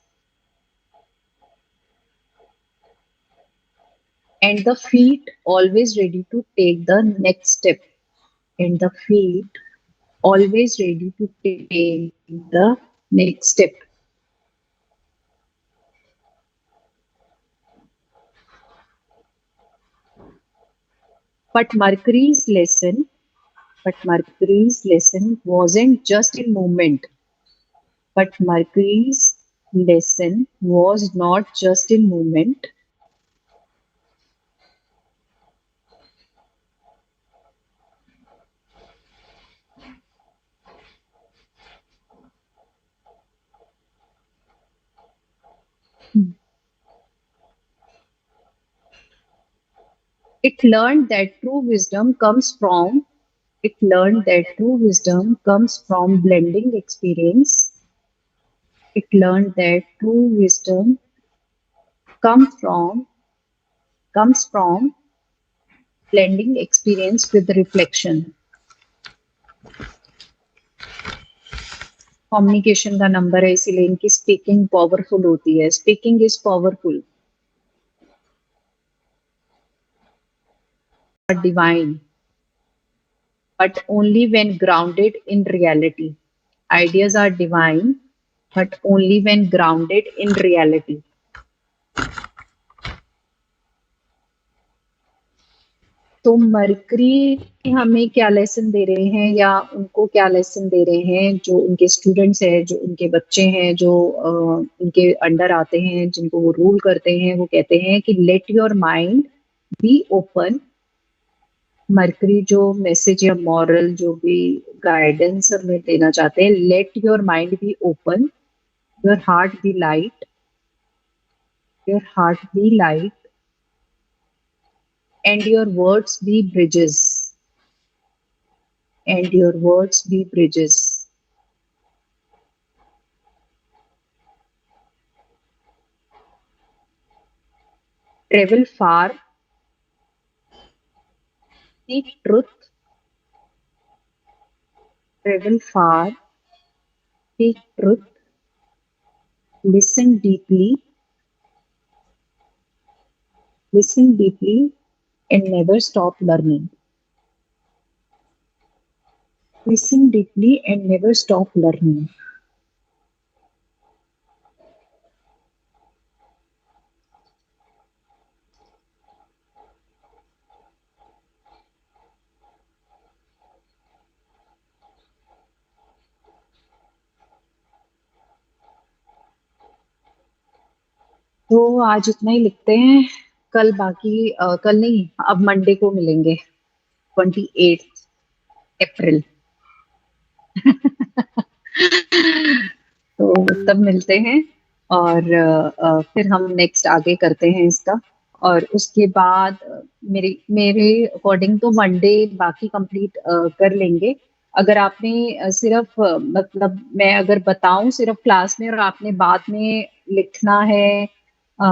and the feet always ready to take the next step, and the feet always ready to take the next step. But Mercury's lesson, but Mercury's lesson wasn't just in movement. But Mercury's lesson was not just in movement. It learned that true wisdom comes from it learned that true wisdom comes from blending experience. It learned that true wisdom come from comes from blending experience with reflection. Communication का number है, इसीलिए इनकी speaking powerful होती है. Speaking is powerful. Divine, but only when grounded in reality. Ideas are divine, but only when grounded in reality. तो mercury हमें क्या lesson दे रहे हैं या उनको क्या लेसन दे रहे हैं, जो उनके स्टूडेंट्स हैं, जो उनके बच्चे हैं, जो उनके अंडर आते हैं, जिनको वो रूल करते हैं, वो कहते हैं कि let your mind be open. Mercury जो मैसेज या मॉरल जो भी गाइडेंस हमें देना चाहते हैं, let your mind be open, your heart be light, your heart be light, and your words be bridges, and your words be bridges. travel far, seek truth, travel far, seek truth, listen deeply, and never stop learning. Listen deeply and never stop learning. तो आज इतना ही लिखते हैं। कल बाकी कल नहीं, अब मंडे को मिलेंगे, 28 अप्रैल। तो तब मिलते हैं और फिर हम नेक्स्ट आगे करते हैं इसका। और उसके बाद मेरे मेरे अकॉर्डिंग तो मंडे बाकी कंप्लीट कर लेंगे। अगर आपने सिर्फ मतलब मैं अगर बताऊं सिर्फ क्लास में और आपने बाद में लिखना है, अ,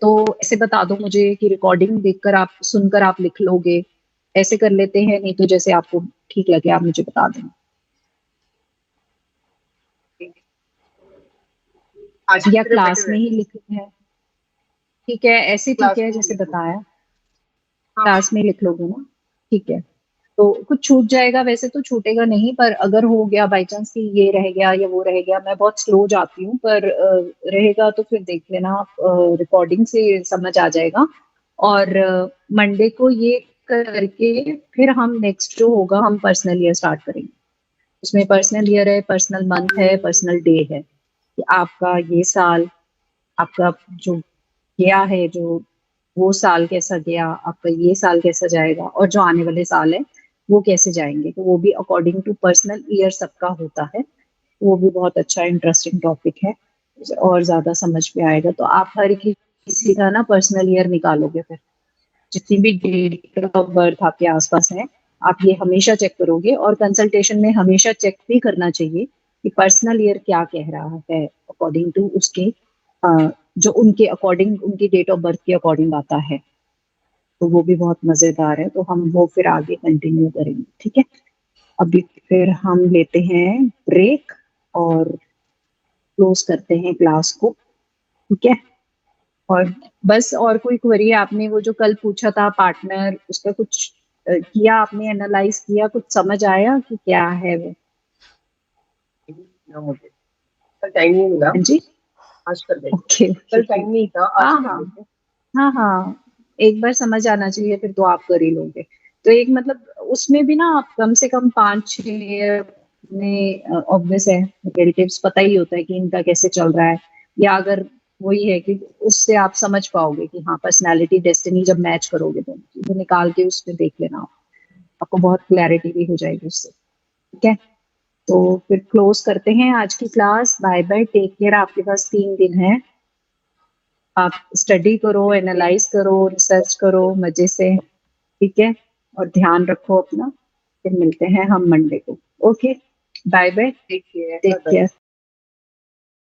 तो ऐसे बता दो मुझे कि रिकॉर्डिंग देखकर आप सुनकर आप लिख लोगे। ऐसे कर लेते हैं, नहीं तो जैसे आपको ठीक लगे आप मुझे बता दें। आज या क्लास में ही लिखना है, ठीक है, ऐसे ठीक है जैसे बताया, क्लास में लिख लोगे ना, ठीक है। तो कुछ छूट जाएगा, वैसे तो छूटेगा नहीं, पर अगर हो गया बाई चांस कि ये रह गया या वो रह गया, मैं बहुत स्लो जाती हूँ, पर रहेगा तो फिर देख लेना आप, रिकॉर्डिंग से समझ आ जाएगा। और मंडे को ये करके फिर हम नेक्स्ट जो होगा हम पर्सनल ईयर स्टार्ट करेंगे। उसमें पर्सनल ईयर है, पर्सनल मंथ है, पर्सनल डे है, कि आपका ये साल, आपका जो गया है, जो वो साल कैसा गया, आपका ये साल कैसा जाएगा, और जो आने वाले साल है वो कैसे जाएंगे, तो वो भी अकॉर्डिंग टू पर्सनल ईयर सबका होता है। वो भी बहुत अच्छा इंटरेस्टिंग टॉपिक है, और ज्यादा समझ में आएगा। तो आप हर किसी का ना पर्सनल ईयर निकालोगे, फिर जितनी भी डेट ऑफ बर्थ आपके आसपास है, आप ये हमेशा चेक करोगे, और कंसल्टेशन में हमेशा चेक भी करना चाहिए कि पर्सनल ईयर क्या कह रहा है अकॉर्डिंग टू उसके, जो उनके अकॉर्डिंग उनकी डेट ऑफ बर्थ के अकॉर्डिंग आता है। तो वो भी बहुत मजेदार है, तो हम वो फिर आगे कंटिन्यू करेंगे, ठीक है। अभी फिर हम लेते हैं ब्रेक और क्लोज करते हैं क्लास को, ठीक है। और बस, और कोई क्वेरी आपने वो जो कल पूछा था पार्टनर, उसका कुछ किया आपने, एनालाइज किया, कुछ समझ आया कि क्या है वो? मुझे कल टाइम नहीं मिला, हाँ जी, आज कर देंगे। ओके कल ओके। टाइम नहीं था, आज हाँ कर हाँ, लेंगे। हाँ हाँ, एक बार समझ आना चाहिए, फिर तो आप कर ही लोगे। तो एक मतलब उसमें भी ना आप कम से कम 5-6 में, ऑब्वियस है, रिलेटिव्स पता ही होता है कि इनका कैसे चल रहा है, या अगर वही है कि उससे आप समझ पाओगे कि हाँ पर्सनालिटी डेस्टिनी जब मैच करोगे तो निकाल के उसमें देख लेना आप, आपको बहुत क्लैरिटी भी हो जाएगी उससे, ठीक है। तो फिर क्लोज करते हैं आज की class. Bye bye, take care. आपके पास 3 दिन है, आप स्टडी करो, एनालाइज करो, रिसर्च करो मजे से, ठीक है। और ध्यान रखो अपना, फिर मिलते हैं हम मंडे को। ओके, बाय बाय, ठीक है, टेक केयर।